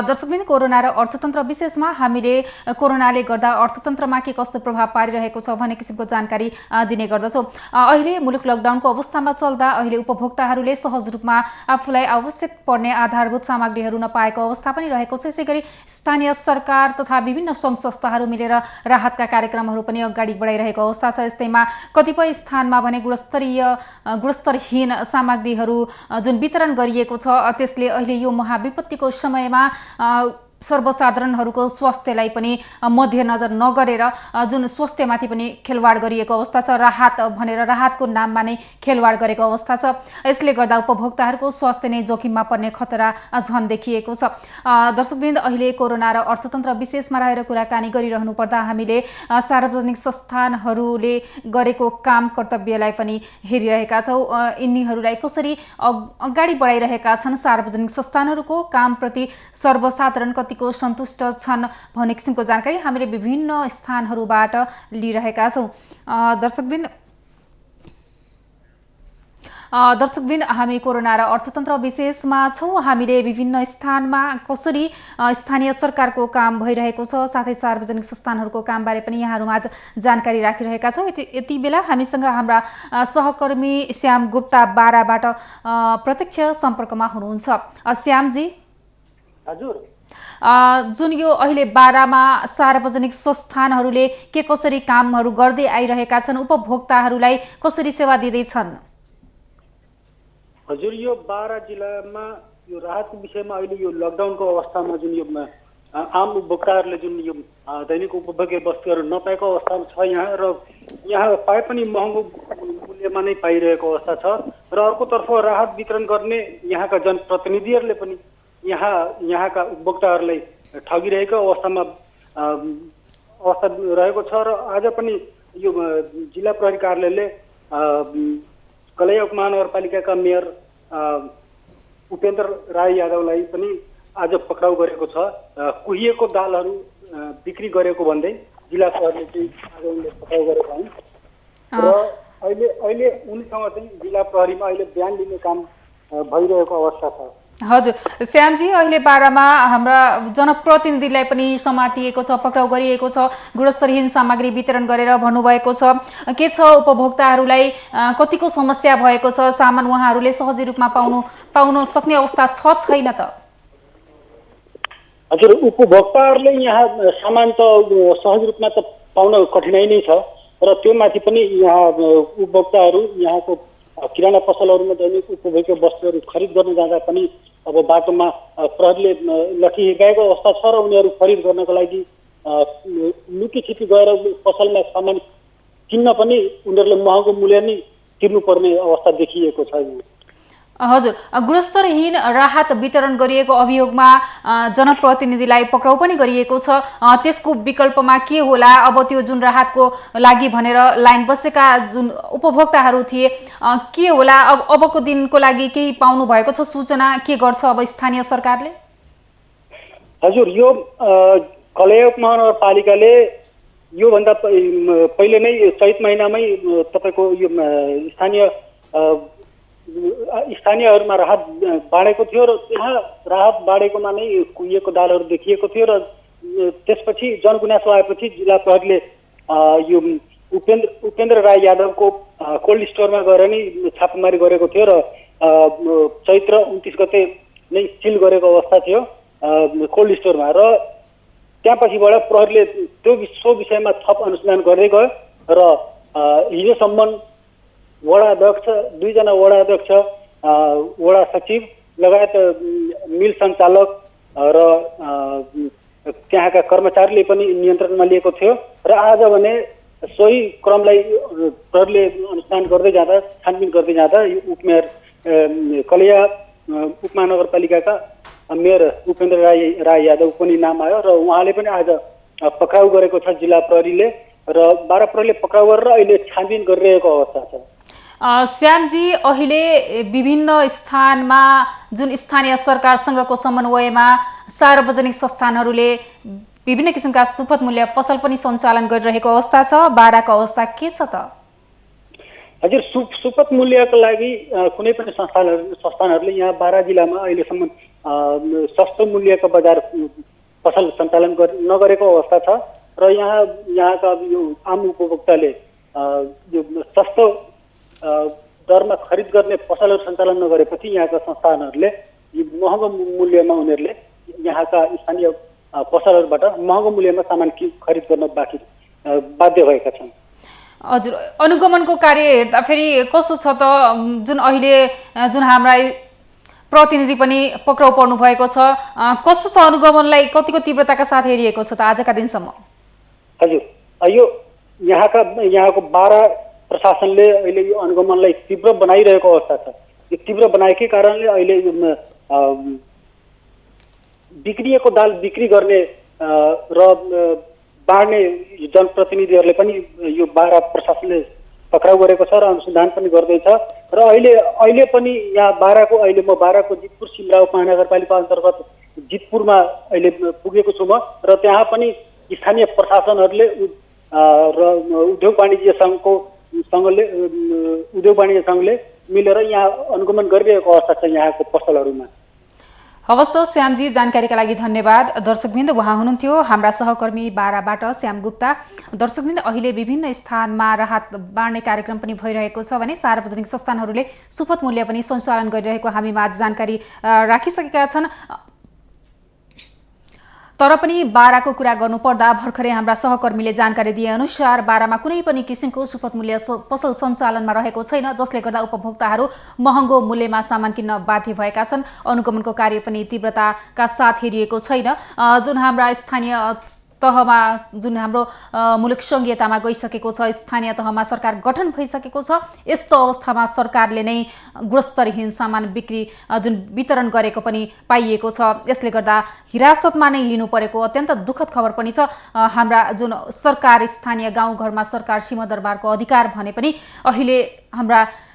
दर्शकवृन्द, कोरोना र अर्थतन्त्र विशेषमा हामीले कोरोनाले गर्दा अर्थतन्त्रमा के कस्तो प्रभाव पारिरहेको छ भन्ने किसिमको जानकारी दिने गर्दछौँ। अहिले मुलुक लकडाउनको अवस्थामा चल्दा अहिले उपभोक्ताहरूले सहज रूपमा आफूलाई आवश्यक पर्ने आधारभूत सामग्रीहरू नपाएको अवस्था पनि रहेको छ। यसैगरी स्थानीय सरकार तथा विभिन्न सङ्घ संस्थाहरू मिलेर राहतका कार्यक्रमहरू पनि अगाडि बढाइरहेको अवस्था छ। यस्तैमा कतिपय स्थानमा भने गुणस्तरहीन सामग्रीहरू जुन वितरण गरिएको छ त्यसले अहिले यो महाविपत्तिको समयमा सर्वसाधारणहरूको स्वास्थ्यलाई पनि मध्यनजर नगरेर जुन स्वास्थ्यमाथि पनि खेलवाड गरिएको अवस्था छ। राहत भनेर राहतको नाममा नै खेलवाड गरेको अवस्था छ। यसले गर्दा उपभोक्ताहरूको स्वास्थ्य नै जोखिममा पर्ने खतरा झन देखिएको छ। दर्शकवृन्द, अहिले कोरोना र अर्थतन्त्र विशेषमा रहेर कुराकानी गरिरहनु पर्दा हामीले सार्वजनिक संस्थानहरूले गरेको काम कर्तव्यलाई पनि हेरिरहेका छौँ। यिनीहरूलाई कसरी अगाडि बढाइरहेका छन्, सार्वजनिक संस्थानहरूको कामप्रति सर्वसाधारण कतिको सन्तुष्ट छन् भन्ने किसिमको जानकारी हामीले विभिन्न स्थानहरूबाट लिइरहेका छौँ। दर्शकवृन्द, दर्शकवृन्द, हामी कोरोना र अर्थतन्त्र विशेषमा छौँ। हामीले विभिन्न स्थानमा कसरी स्थानीय सरकारको काम भइरहेको छ, साथै सार्वजनिक संस्थानहरूको कामबारे पनि यहाँहरूमा आज जानकारी राखिरहेका छौँ। यति बेला हामीसँग हाम्रा सहकर्मी श्याम गुप्ता बाराबाट प्रत्यक्ष सम्पर्कमा हुनुहुन्छ। श्यामजी, हजुर, जुन यो अहिले बारामा सार्वजनिक संस्थानहरूले के कसरी कामहरू गर्दै आइरहेका छन्, उपभोक्ताहरूलाई कसरी सेवा दिँदैछन्? हजुर, यो बारा जिल्लामा यो राहतको विषयमा अहिले यो लकडाउनको अवस्थामा जुन यो आम उपभोक्ताहरूले जुन यो दैनिक उपभोग्य वस्तुहरू नपाएको अवस्थामा छ यहाँ, र यहाँ पाए पनि महँगो मूल्यमा नै पाइरहेको अवस्था छ। र अर्कोतर्फ राहत वितरण गर्ने यहाँका जनप्रतिनिधिहरूले पनि यहाँका उपभोक्ताहरूलाई ठगिरहेको अवस्था रहेको छ। र आज पनि यो जिल्ला प्रहरी कार्यालयले कलैया उपमहानगरपालिकाका मेयर उपेन्द्र राई यादवलाई पनि आज पक्राउ गरेको छ। कुहिएको दालहरू बिक्री गरेको भन्दै जिल्ला प्रहरीले चाहिँ आज उनले पक्राउ गरेका हुन्। र अहिले उनीसँग चाहिँ जिल्ला प्रहरीमा अहिले बयान लिने काम भइरहेको अवस्था छ। हजुर श्यामजी, अहिले बारामा हाम्रा जनप्रतिनिधिलाई पनि समातिएको छ, पक्राउ गरिएको छ, गुणस्तरहीन सामग्री वितरण गरेर भन्नुभएको छ। के छ, उपभोक्ताहरूलाई कतिको समस्या भएको छ? सामान उहाँहरूले सहजै रूपमा पाउन सक्ने अवस्था छैन त? हजुर, उपभोक्ताहरूले यहाँ सामान त सहज रूपमा त पाउन कठिनाइ नै छ। र त्यो माथि पनि यहाँ उपभोक्ताहरू यहाँको किराना पसलहरूमा दैनिक उपभोग्य वस्तुहरू खरिद गर्न जाँदा पनि अब बाटोमा प्रहरीले लठी हिर्काएको अवस्था छ। र उनीहरू खरिद गर्नको लागि लुकी छिपी गएर पसलमा सामान किन्न पनि उनीहरूले महँगो मूल्य नै तिर्नुपर्ने अवस्था देखिएको छ। हजुर, गुणस्तरहीन राहत वितरण गरिएको अभियोगमा जनप्रतिनिधिलाई पक्राउ पनि गरिएको छ। त्यसको विकल्पमा के होला? अब त्यो जुन राहतको लागि भनेर लाइन बसेका जुन उपभोक्ताहरू थिए, के होला? अबको दिनको लागि केही पाउनु भएको छ सूचना? के गर्छ अब स्थानीय सरकारले? हजुर, यो कलैया उपमहानगरपालिकाले योभन्दा पहिले नै चैत महिनामै तपाईँको यो स्थानीयहरूमा राहत बाँडेको थियो। र त्यहाँ राहत बाँडेकोमा नै कुहिएको दालहरू देखिएको थियो। र त्यसपछि जनगुनासो आएपछि जिल्ला प्रहरीले यो उपेन्द्र राई यादवको कोल्ड स्टोरमा गएर नै छापामारी गरेको थियो। र चैत्र 29 गते नै सिल गरेको अवस्था थियो कोल्ड स्टोरमा। र त्यहाँपछिबाट प्रहरीले त्यो विषयमा थप अनुसन्धान गर्दै गयो। र हिजोसम्म वडा अध्यक्ष, 2 जना वडा अध्यक्ष, वडा सचिव लगायत मिल सञ्चालक र त्यहाँका कर्मचारीले पनि नियन्त्रणमा लिएको थियो। र आज भने सोही क्रमलाई प्रहरीले अनुसन्धान गर्दै जाँदा, छानबिन गर्दै जाँदा यो कलैया उपमहानगरपालिकाका मेयर उपेन्द्र राई यादव पनि नाम आयो। र उहाँले पनि आज पक्राउ गरेको छ जिल्ला प्रहरीले। र बारा प्रहरीले पक्राउ गरेर अहिले छानबिन गरिरहेको अवस्था छ। श्यामजी, अहिले विभिन्न स्थानमा जुन स्थानीय सरकारसँगको समन्वयमा सार्वजनिक संस्थानहरूले विभिन्न किसिमका सुपथ मूल्य पसल पनि सञ्चालन गरिरहेको अवस्था छ। बाराको अवस्था के छ त? हजुर, सुपथ मूल्यको लागि कुनै पनि संस्थानहरूले यहाँ बारा जिल्लामा अहिलेसम्म सस्तो मूल्यको बजार पसल सञ्चालन नगरेको अवस्था छ। र यहाँका यो आम उपभोक्ताले यो सस्तो दरमा खरिद गर्ने पसलहरू सञ्चालन नगरेपछि यहाँका संस्थानहरूले महँगो मूल्यमा उनीहरूले यहाँका स्थानीय पसलहरूबाट महँगो मूल्यमा सामान खरिद गर्न बाध्य भएका छन्। हजुर, अनुगमनको कार्य हेर्दाखेरि कस्तो छ त? जुन हाम्रा प्रतिनिधि पनि पक्राउ पर्नु भएको छ, कस्तो छ अनुगमनलाई कतिको तीव्रताका साथ हेरिएको छ त आजका दिनसम्म? हजुर, यो यहाँको बारा प्रशासनले अहिले यो अनुगमनलाई तीव्र बनाइरहेको अवस्था छ। यो तीव्र बनाएकै कारणले अहिले बिग्रिएको दाल बिक्री गर्ने र बाँड्ने जनप्रतिनिधिहरूले पनि यो बारा प्रशासनले पक्राउ गरेको छ र अनुसन्धान पनि गर्दैछ। र अहिले पनि यहाँ अहिले म बाराको जितपुर सिमरा उपमहानगरपालिका अन्तर्गत जितपुरमा अहिले पुगेको छु म। र त्यहाँ पनि स्थानीय प्रशासनहरूले र उद्योग वाणिज्य सङ्घले मिलेर यहाँ अनुगमन गरिरहेको अवस्था छ यहाँको पसलहरूमा। हवस् त श्यामजी, जानकारीका लागि धन्यवाद। दर्शकवृन्द, उहाँ हुनुहुन्थ्यो हाम्रा सहकर्मी बाराबाट श्याम गुप्ता। दर्शकवृन्द, अहिले विभिन्न स्थानमा राहत बाँड्ने कार्यक्रम पनि भइरहेको छ भने सार्वजनिक संस्थानहरूले सुपथ मूल्य पनि सञ्चालन गरिरहेको हामीमा जानकारी राखिसकेका छन्। तर पनि बाराको कुरा गर्नुपर्दा भर्खरै हाम्रा सहकर्मीले जानकारी दिए अनुसार बारामा कुनै पनि किसिमको सुपथ मूल्य पसल सञ्चालनमा रहेको छैन, जसले गर्दा उपभोक्ताहरू महँगो मूल्यमा सामान किन्न बाध्य भएका छन्। अनुगमनको कार्य पनि तीव्रताका साथ हेरिएको छैन। जुन हाम्रा स्थानीय तहमा जुन हाम्रो मुलुक सङ्घीयतामा गइसकेको छ, स्थानीय तहमा सरकार गठन भइसकेको छ, यस्तो अवस्थामा सरकारले नै गुणस्तरहीन सामान बिक्री जुन वितरण गरेको पनि पाइएको छ। यसले गर्दा हिरासतमा नै लिनु परेको अत्यन्त दुःखद खबर पनि छ। हाम्रा जुन सरकार, स्थानीय गाउँघरमा सरकार सिंहदरबारको अधिकार भने पनि अहिले हाम्रा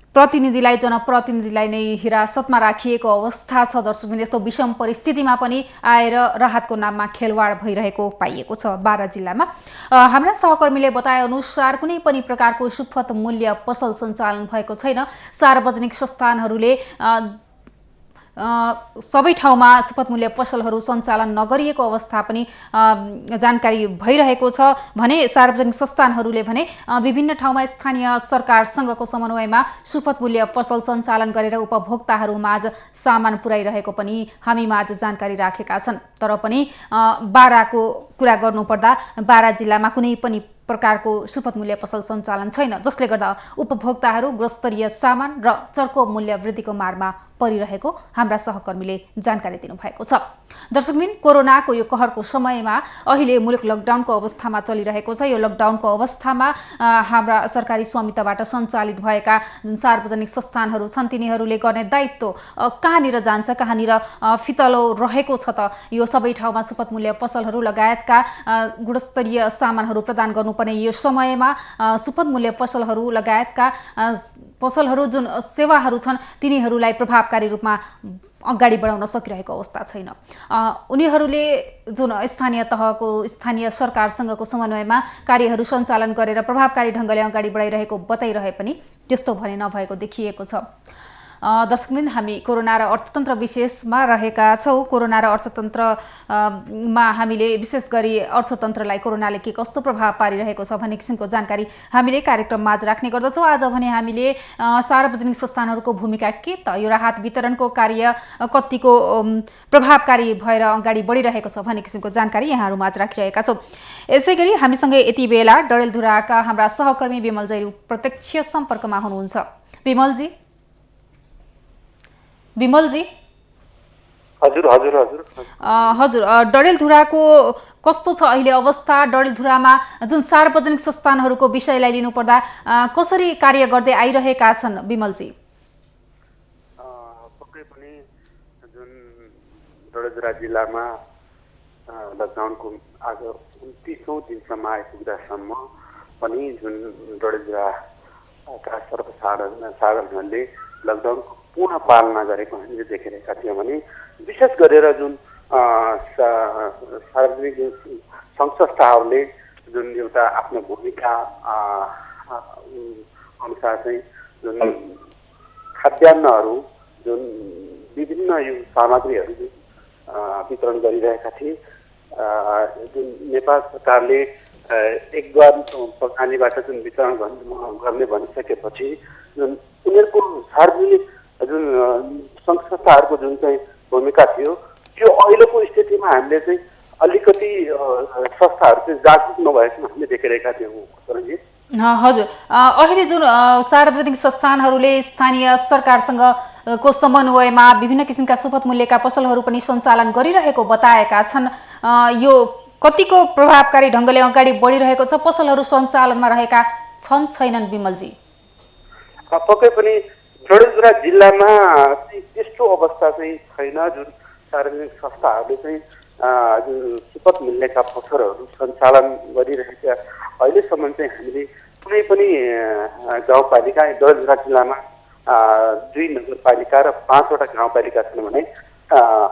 प्रतिनिधिलाई, जनप्रतिनिधिलाई नै हिरासतमा राखिएको अवस्था छ। दर्शकवृन्द, यस्तो विषम परिस्थितिमा पनि आएर राहतको नाममा खेलवाड भइरहेको पाइएको छ बारा जिल्लामा। हाम्रा सहकर्मीले बताए अनुसार कुनै पनि प्रकारको सुपथ मूल्य पसल सञ्चालन भएको छैन। सार्वजनिक संस्थानहरूले सबै ठाउँमा सुपथ मूल्य पसलहरू सञ्चालन नगरिएको अवस्था पनि जानकारी भइरहेको छ भने सार्वजनिक संस्थानहरूले भने विभिन्न ठाउँमा स्थानीय सरकारसँगको समन्वयमा सुपथ मूल्य पसल सञ्चालन गरेर उपभोक्ताहरूमाझ सामान पुर्याइरहेको पनि हामीमाझ जानकारी राखेका छन्। तर पनि बाराको कुरा गर्नुपर्दा बारा जिल्लामा कुनै पनि प्रकारको सुपथ मूल्य पसल सञ्चालन छैन, जसले गर्दा उपभोक्ताहरू गुणस्तरीय सामान र चर्को मूल्य वृद्धिको मारमा परिरहेको हाम्रा सहकर्मीले जानकारी दिनुभएको छ। दर्शकबिन, कोरोनाको यो कहरको समयमा अहिले मुलुक लकडाउनको अवस्थामा चलिरहेको छ। यो लकडाउनको अवस्थामा हाम्रा सरकारी स्वामित्वबाट सञ्चालित भएका जुन सार्वजनिक संस्थानहरू छन् तिनीहरूले गर्ने दायित्व कहाँनिर जान्छ, कहाँनिर फितलो रहेको छ त? यो सबै ठाउँमा सुपथ मूल्य पसलहरू लगायतका गुणस्तरीय सामानहरू प्रदान गर्नुपर्ने यो समयमा सुपथ मूल्य पसलहरू लगायतका पसलहरू जुन सेवाहरू छन् तिनीहरूलाई प्रभावकारी रूपमा अगाडि बढाउन सकिरहेको अवस्था छैन। उनीहरूले जुन स्थानीय तहको, स्थानीय सरकारसँगको समन्वयमा कार्यहरू सञ्चालन गरेर प्रभावकारी ढङ्गले अगाडि बढाइरहेको बताइरहे पनि त्यस्तो भने नभएको देखिएको छ। दर्शकवृन्द, हामी कोरोना र अर्थतन्त्र विशेषमा रहेका छौँ। कोरोना र अर्थतन्त्रमा हामीले विशेष गरी अर्थतन्त्रलाई कोरोनाले के कस्तो प्रभाव पारिरहेको छ भन्ने किसिमको जानकारी हामीले कार्यक्रममा आज राख्ने गर्दछौँ। आज भने हामीले सार्वजनिक संस्थानहरूको भूमिका के त, यो राहत वितरणको कार्य कतिको प्रभावकारी भएर अगाडि बढिरहेको छ भन्ने किसिमको जानकारी यहाँहरूमा आज राखिरहेका छौँ। यसै गरी हामीसँग यति बेला डडेलधुराका हाम्रा सहकर्मी विमल जैरू प्रत्यक्ष सम्पर्कमा हुनुहुन्छ। विमलजी। हजुर हजुर हजुर हजुर, डडेलधुराको कस्तो छ अहिले अवस्था? डडेलधुरामा जुन सार्वजनिक संस्थानहरूको विषयलाई लिनुपर्दा कसरी कार्य गर्दै आइरहेका छन् विमलजी? पक्कै पनि जुन डडेलधुरा जिल्लामा लकडाउनको आज 29औं दिनसम्म आइपुग्दासम्म पनि जुन डडेलधुराका सर्वसाधारणहरूले लकडाउनको पूर्ण पालना गरेको हामीले देखिरहेका थियौँ भने विशेष गरेर जुन सार्वजनिक सङ्घ संस्थाहरूले जुन एउटा आफ्नो भूमिका अनुसार चाहिँ जुन खाद्यान्नहरू, जुन विभिन्न यो सामग्रीहरू वितरण गरिरहेका थिए, जुन नेपाल सरकारले एक द्वार प्रणालीबाट जुन वितरण गर्ने भनिसकेपछि जुन उनीहरूको सार्वजनिक जुन सङ्घ संस्थाहरूको जुन चाहिँ भूमिका थियो त्यो अहिलेको स्थितिमा हामीले चाहिँ अलिकति संस्थाहरू चाहिँ जागरुक नभएको हामीले देखिरहेका थियौँ। हजुर, अहिले जुन सार्वजनिक संस्थानहरूले स्थानीय सरकारसँग को समन्वयमा विभिन्न किसिमका सुपथ मूल्यका पसलहरू पनि सञ्चालन गरिरहेको बताएका छन्, यो कतिको प्रभावकारी ढङ्गले अगाडि बढिरहेको छ? पसलहरू सञ्चालनमा रहेका छन् छैनन् विमलजी? पक्कै पनि डडेलधुरा जिल्लामा त्यस्तो अवस्था चाहिँ छैन। जुन सार्वजनिक संस्थाहरूले चाहिँ जुन सुपथ मूल्यका पसलहरू सञ्चालन गरिरहेका अहिलेसम्म चाहिँ हामीले कुनै पनि गाउँपालिका, डडेलधुरा जिल्लामा 2 नगरपालिका र 5वटा गाउँपालिका छन् भने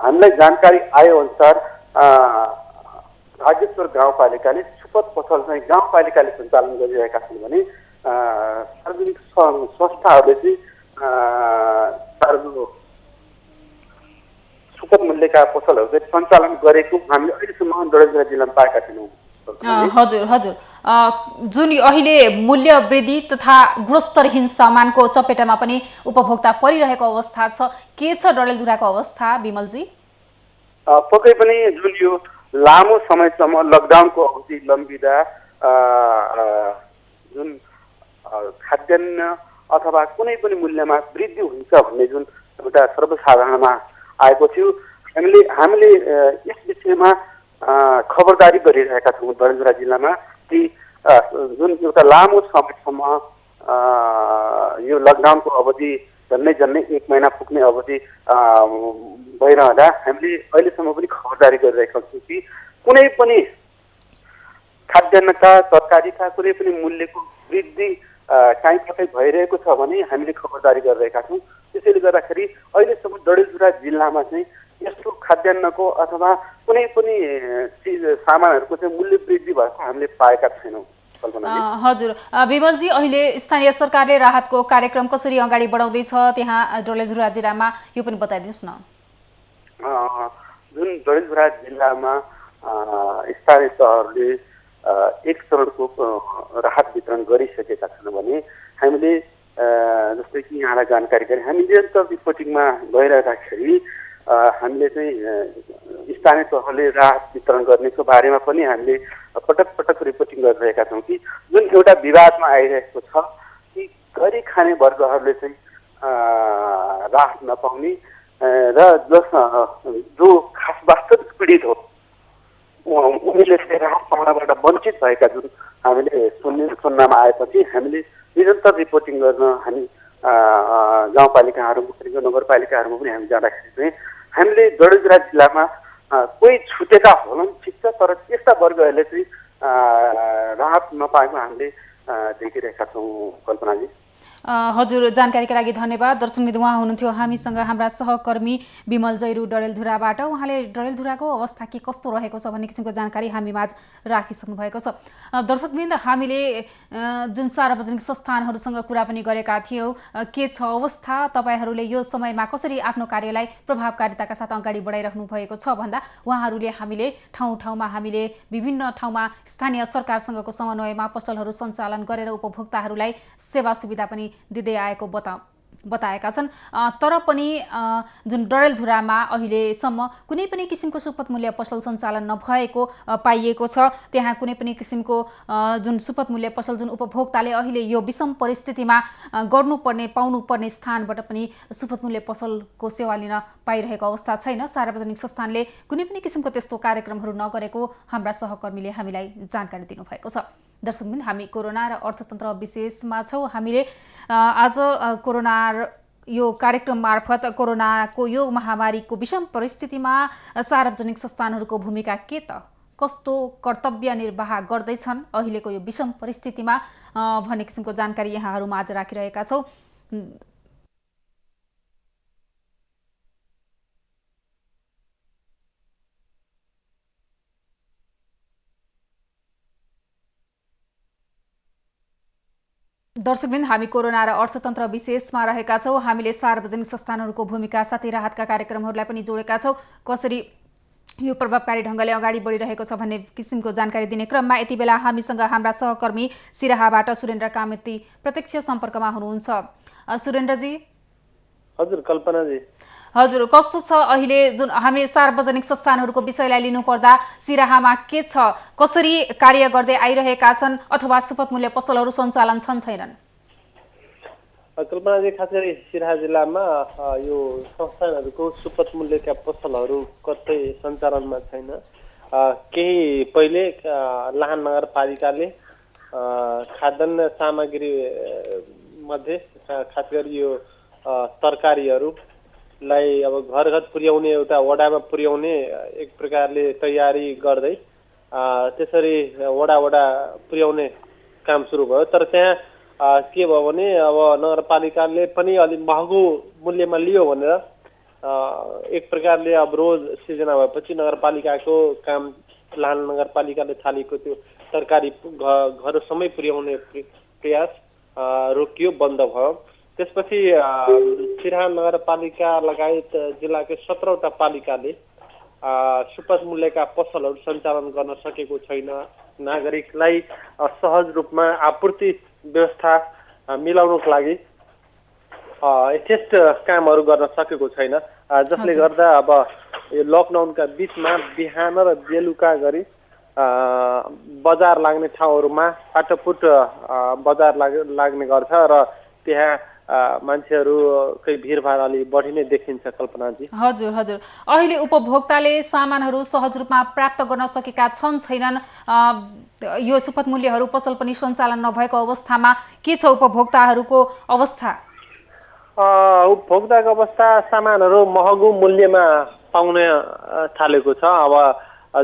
हामीलाई जानकारी आएअनुसार राजेश्वर गाउँपालिकाले सुपथ पसल चाहिँ गाउँपालिकाले सञ्चालन गरिरहेका छन् भने सार्वजनिक संस्थाहरूले चाहिँ सुपथ मूल्यका पसलहरू चाहिँ सञ्चालन गरेको हामीले अहिलेसम्म डडेलधुरा जिल्लामा पाएका छैनौँ। हजुर हजुर जुन अहिले मूल्य वृद्धि तथा गुणस्तरहीन सामानको चपेटामा पनि उपभोक्ता परिरहेको अवस्था छ, के छ डडेलधुराको अवस्था विमलजी? पक्कै पनि जुन यो लामो समयसम्म लकडाउनको अवधि लम्बिँदा जुन खाद्यान्न अथवा कुनै पनि मूल्यमा वृद्धि हुन्छ भन्ने जुन एउटा सर्वसाधारणमा आएको थियो, हामीले यस विषयमा खबरदारी गरिरहेका छौँ डडेलधुरा जिल्लामा कि जुन एउटा लामो समयसम्म यो लकडाउनको अवधि झन्डै 1 महिना पुग्ने अवधि भइरहँदा हामीले अहिलेसम्म पनि खबरदारी गरिरहेका छौँ कि कुनै पनि खाद्यान्नका तरकारीका कुनै पनि मूल्यको वृद्धि काहीँ कतै भइरहेको छ भने हामीले खबरदारी गरिरहेका छौँ। त्यसैले गर्दाखेरि अहिलेसम्म डडेलधुरा जिल्लामा चाहिँ यस्तो खाद्यान्नको अथवा कुनै पनि सामानहरूको चाहिँ मूल्य वृद्धि भएको हामीले पाएका छैनौँ। हजुर विमलजी, अहिले स्थानीय सरकारले राहतको कार्यक्रम कसरी अगाडि बढाउँदैछ त्यहाँ डडेलधुरा जिल्लामा, यो पनि बताइदिनुहोस् न। जुन डडेलधुरा जिल्लामा स्थानीय तहहरूले एक चरणको राहत वितरण गरिसकेका छन् भने हामीले जस्तै कि यहाँलाई जानकारी गरे, हामी निरन्तर रिपोर्टिङमा गइरहँदाखेरि हामीले चाहिँ स्थानीय तहले राहत वितरण गर्नेको बारेमा पनि हामीले पटक पटक रिपोर्टिङ गरिरहेका छौँ कि जुन एउटा विवादमा आइरहेको छ कि गरी खाने वर्गहरूले चाहिँ राहत नपाउने र जो खास वास्तविक पीडित हो उनीहरूले चाहिँ राहत पाउनबाट वञ्चित भएका जुन हामीले सुन्नमा आएपछि हामीले निरन्तर रिपोर्टिङ गर्न हामी गाउँपालिकाहरूमा नगरपालिकाहरूमा पनि हामी जाँदाखेरि चाहिँ हामीले डडेलधुरा जिल्लामा कोही छुटेका होलान् ठिक छ, तर त्यस्ता वर्गहरूले चाहिँ राहत नपाएको हामीले देखिरहेका छौँ कल्पनाजी। हजुर, जानकारीका लागि धन्यवाद। दर्शकवृन्द, उहाँ हुनुहुन्थ्यो हामीसँग हाम्रा सहकर्मी विमल जैरू डडेलधुराबाट। उहाँले डडेलधुराको अवस्था के कस्तो रहेको छ भन्ने किसिमको जानकारी हामीमाझ राखिसक्नु भएको छ। दर्शकवृन्द, हामीले जुन सार्वजनिक संस्थानहरूसँग कुरा पनि गरेका थियौँ, के छ अवस्था, तपाईँहरूले यो समयमा कसरी आफ्नो कार्यलाई प्रभावकारिताका साथ अगाडि बढाइराख्नु भएको छ भन्दा उहाँहरूले हामीले ठाउँ हामीले विभिन्न ठाउँमा स्थानीय सरकारसँगको समन्वयमा पसलहरू सञ्चालन गरेर उपभोक्ताहरूलाई सेवा सुविधा पनि दिँदै आएको बताएका छन्। तर पनि जुन डडेलधुरामा अहिलेसम्म कुनै पनि किसिमको सुपथ मूल्य पसल सञ्चालन नभएको पाइएको छ। त्यहाँ कुनै पनि किसिमको जुन सुपथ मूल्य पसल जुन उपभोक्ताले अहिले यो विषम परिस्थितिमा गर्नुपर्ने पाउनुपर्ने स्थानबाट पनि सुपथ मूल्य पसलको सेवा लिन पाइरहेको अवस्था छैन। सार्वजनिक संस्थानले कुनै पनि किसिमको त्यस्तो कार्यक्रमहरू नगरेको हाम्रा सहकर्मीले हामीलाई जानकारी दिनुभएको छ। दर्शकवृन्द, हामी कोरोना र अर्थतन्त्र विशेषमा छौँ। हामीले आज कोरोना यो कार्यक्रम मार्फत कोरोनाको यो महामारीको विषम परिस्थितिमा सार्वजनिक संस्थानहरूको भूमिका के त, कस्तो कर्तव्य निर्वाह गर्दैछन् अहिलेको यो विषम परिस्थितिमा भन्ने किसिमको जानकारी यहाँहरूमा आज राखिरहेका छौँ। दर्शकवृन्द, हामी कोरोना र अर्थतन्त्र विशेषमा रहेका छौँ। हामीले सार्वजनिक संस्थानहरूको भूमिका साथै राहतका कार्यक्रमहरूलाई पनि जोडेका छौँ। कसरी यो प्रभावकारी ढङ्गले अगाडि बढिरहेको छ भन्ने किसिमको जानकारी दिने क्रममा यति बेला हामीसँग हाम्रा सहकर्मी सिराहाबाट सुरेन्द्र कामती प्रत्यक्ष सम्पर्कमा हुनुहुन्छ। सुरेन्द्रजी। हजुर कल्पनाजी। हजुर, कस्तो छ अहिले जुन हामी सार्वजनिक संस्थानहरूको विषयलाई लिनुपर्दा सिराहामा के छ, कसरी कार्य गर्दै आइरहेका छन् अथवा सुपथ मूल्य पसलहरू सञ्चालन छन् छैनन्? कल्पनाजी, खास गरी सिराहा जिल्लामा यो संस्थानहरूको सुपथ मूल्यका पसलहरू कतै सञ्चालनमा छैन। केही पहिले लाहान नगरपालिकाले खाद्यान्न सामग्री मध्ये खास गरी यो तरकारीहरूलाई अब घर घर पुर्याउने, एउटा वडामा पुर्याउने एक प्रकारले तयारी गर्दै त्यसरी वडा पुर्याउने काम सुरु भयो। तर त्यहाँ के भयो भने अब नगरपालिकाले पनि अलिक महँगो मूल्यमा लियो भनेर एक प्रकारले अब रोज सिर्जना भएपछि नगरपालिकाको काम लाहान नगरपालिकाले थालेको त्यो तरकारी घरसम्मै पुर्याउने प्रयास रोकियो, बन्द भयो। त्यसपछि सिराहा नगरपालिका लगायत जिल्लाकै 17वटा पालिकाले सुपथ मूल्यका पसलहरू सञ्चालन गर्न सकेको छैन। नागरिकलाई सहज रूपमा आपूर्ति व्यवस्था मिलाउनको लागि यथेष्ट कामहरू गर्न सकेको छैन, जसले गर्दा अब यो लकडाउनका बिचमा बिहान र बेलुका गरी बजार लाग्ने ठाउँहरूमा फाटफुट बजार लाग्ने गर्छ र त्यहाँ मान्छेहरूकै भिडभाड अलि बढी नै देखिन्छ कल्पनाजी। हजुर हजुर, अहिले उपभोक्ताले सामानहरू सहज रूपमा प्राप्त गर्न सकेका छैनन्। यो सुपथ मूल्यहरू पसल पनि सञ्चालन नभएको अवस्थामा के छ उपभोक्ताहरूको अवस्था? उपभोक्ताको अवस्था सामानहरू महँगो मूल्यमा पाउन थालेको छ। अब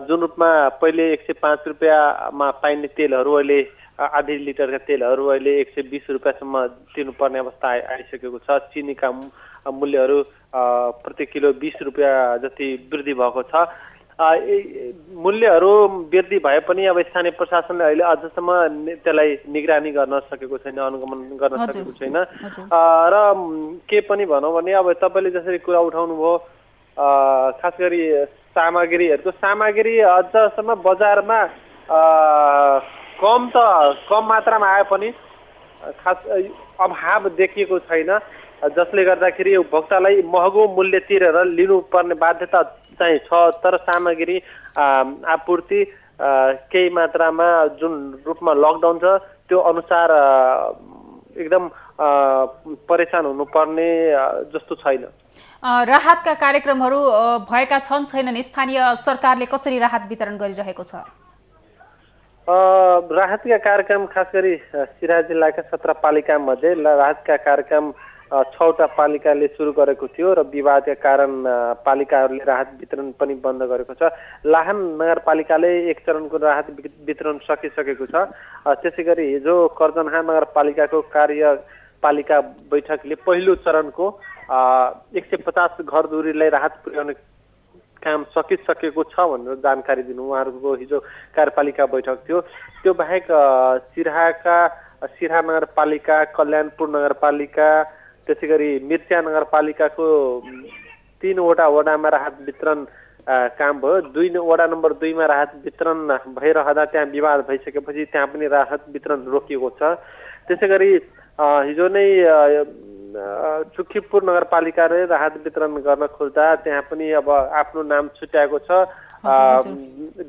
जुन रूपमा पहिले 105 रुपियाँमा पाइने तेलहरू अहिले आधी लिटरका तेलहरू अहिले 120 रुपियाँसम्म तिर्नुपर्ने अवस्था आइसकेको छ। चिनीका मूल्यहरू प्रति किलो 20 रुपियाँ जति वृद्धि भएको छ। मूल्यहरू वृद्धि भए पनि अब स्थानीय प्रशासनले अहिले अझसम्म त्यसलाई निगरानी गर्न सकेको छैन, अनुगमन गर्न सकेको छैन। र के पनि भनौँ भने अब तपाईँले जसरी कुरा उठाउनु भयो, खास गरी सामग्री अझसम्म बजारमा कम मात्रामा आए पनि खास अभाव देखिएको छैन, जसले गर्दाखेरि उपभोक्तालाई महँगो मूल्य तिरेर लिनुपर्ने बाध्यता चाहिँ छ। तर सामग्री आपूर्ति केही मात्रामा जुन रूपमा लकडाउन छ त्यो अनुसार एकदम परेशान हुनुपर्ने जस्तो छैन। राहतका कार्यक्रमहरू भएका छैनन्? स्थानीय सरकारले कसरी राहत वितरण गरिरहेको छ? राहतका कार्यक्रम खास गरी सिराहा जिल्लाका 17 पालिका मध्ये राहतका कार्यक्रम 6वटा पालिकाले सुरु गरेको थियो र विवादका कारण पालिकाहरूले राहत वितरण पनि बन्द गरेको छ। लाहान नगरपालिकाले एक चरणको राहत वितरण सकिसकेको छ। त्यसै गरी हिजो कर्जनहा नगरपालिकाको कार्यपालिका बैठकले पहिलो चरणको 150 घर दूरीलाई राहत पुर्याउने काम सकिसकेको छ भनेर जानकारी दिनु उहाँहरूको हिजो कार्यपालिका बैठक थियो। त्यो बाहेक सिराहा नगरपालिका, कल्याणपुर नगरपालिका, त्यसै गरी मिर्चिया नगरपालिकाको 3वटा वडामा राहत वितरण काम भयो। वडा नम्बर 2 मा राहत वितरण भइरहँदा त्यहाँ विवाद भइसकेपछि त्यहाँ पनि राहत वितरण रोकिएको छ। त्यसै गरी हिजो नै चुक्कीपुर नगरपालिकाले राहत वितरण गर्न खोज्दा त्यहाँ पनि अब आफ्नो नाम छुट्याएको छ।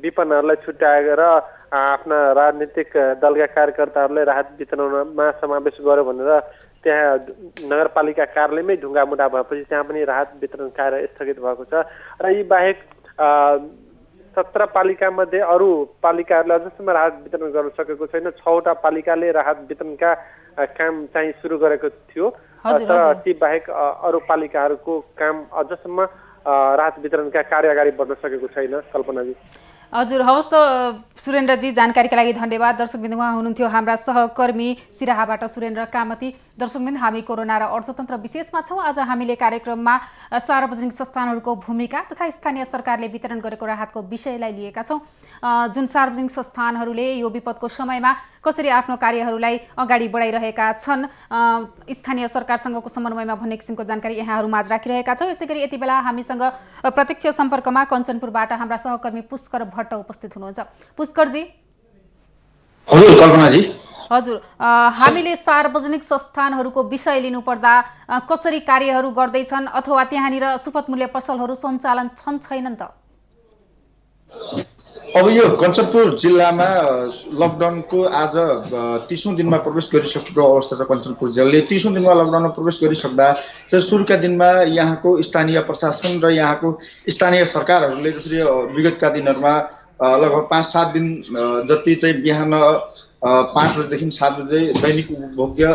विपन्नहरूलाई छुट्याएर आफ्ना राजनीतिक दलका कार्यकर्ताहरूले राहत वितरणमा समावेश गर्यो भनेर त्यहाँ नगरपालिका कार्यालयमै ढुङ्गामुढा भएपछि त्यहाँ पनि राहत वितरण कार्य स्थगित भएको छ। र यी बाहेक 17 पालिका मध्ये अरू पालिकाहरूले अझसम्म राहत वितरण गर्न सकेको छैन। 6वटा पालिकाले राहत वितरणका काम चाहिँ सुरु गरेको थियो, तर ती बाहेक अरू पालिकाहरूको काम अझसम्म राहत वितरणका कार्य बढ्न सकेको छैन। कल्पनाजी। हजुर, हवस् त सुरेन्द्रजी, जानकारीका लागि धन्यवाद। दर्शकबिन्दु, उहाँ हुनुहुन्थ्यो हाम्रा सहकर्मी सिराहाबाट सुरेन्द्र कामती। दर्शकबिन्दु, हामी कोरोना र अर्थतन्त्र विशेषमा छौँ। आज हामीले कार्यक्रममा सार्वजनिक संस्थानहरूको भूमिका तथा स्थानीय सरकारले वितरण गरेको राहतको विषयलाई लिएका छौँ। जुन सार्वजनिक संस्थानहरूले यो विपदको समयमा कसरी आफ्नो कार्यहरूलाई अगाडि बढाइरहेका छन्, स्थानीय सरकारसँगको समन्वयमा भन्ने किसिमको जानकारी यहाँहरू माझ राखिरहेका छौँ। यसै गरी यति बेला हामीसँग प्रत्यक्ष सम्पर्कमा कञ्चनपुरबाट हाम्रा सहकर्मी पुष्कर भट्ट उपस्थित हुनुहुन्छ। पुष्करजी। हजुर कल्पनाजी। हजुर, हामीले सार्वजनिक संस्थानहरूको विषय लिनुपर्दा कसरी कार्यहरू गर्दैछन् अथवा त्यहाँनिर सुपथ मूल्य पसलहरू सञ्चालन छैनन् त? अब यो कञ्चनपुर जिल्लामा लकडाउनको आज 30औं दिनमा प्रवेश गरिसकेको अवस्था छ। कञ्चनपुर जिल्लाले 30औं दिनमा लकडाउनमा प्रवेश गरिसक्दा सुरुका दिनमा यहाँको स्थानीय प्रशासन र यहाँको स्थानीय सरकारहरूले जसरी विगतका दिनहरूमा लगभग 5-7 दिन जति चाहिँ बिहान 5 बजेदेखि 7 बजे दैनिक उपभोग्य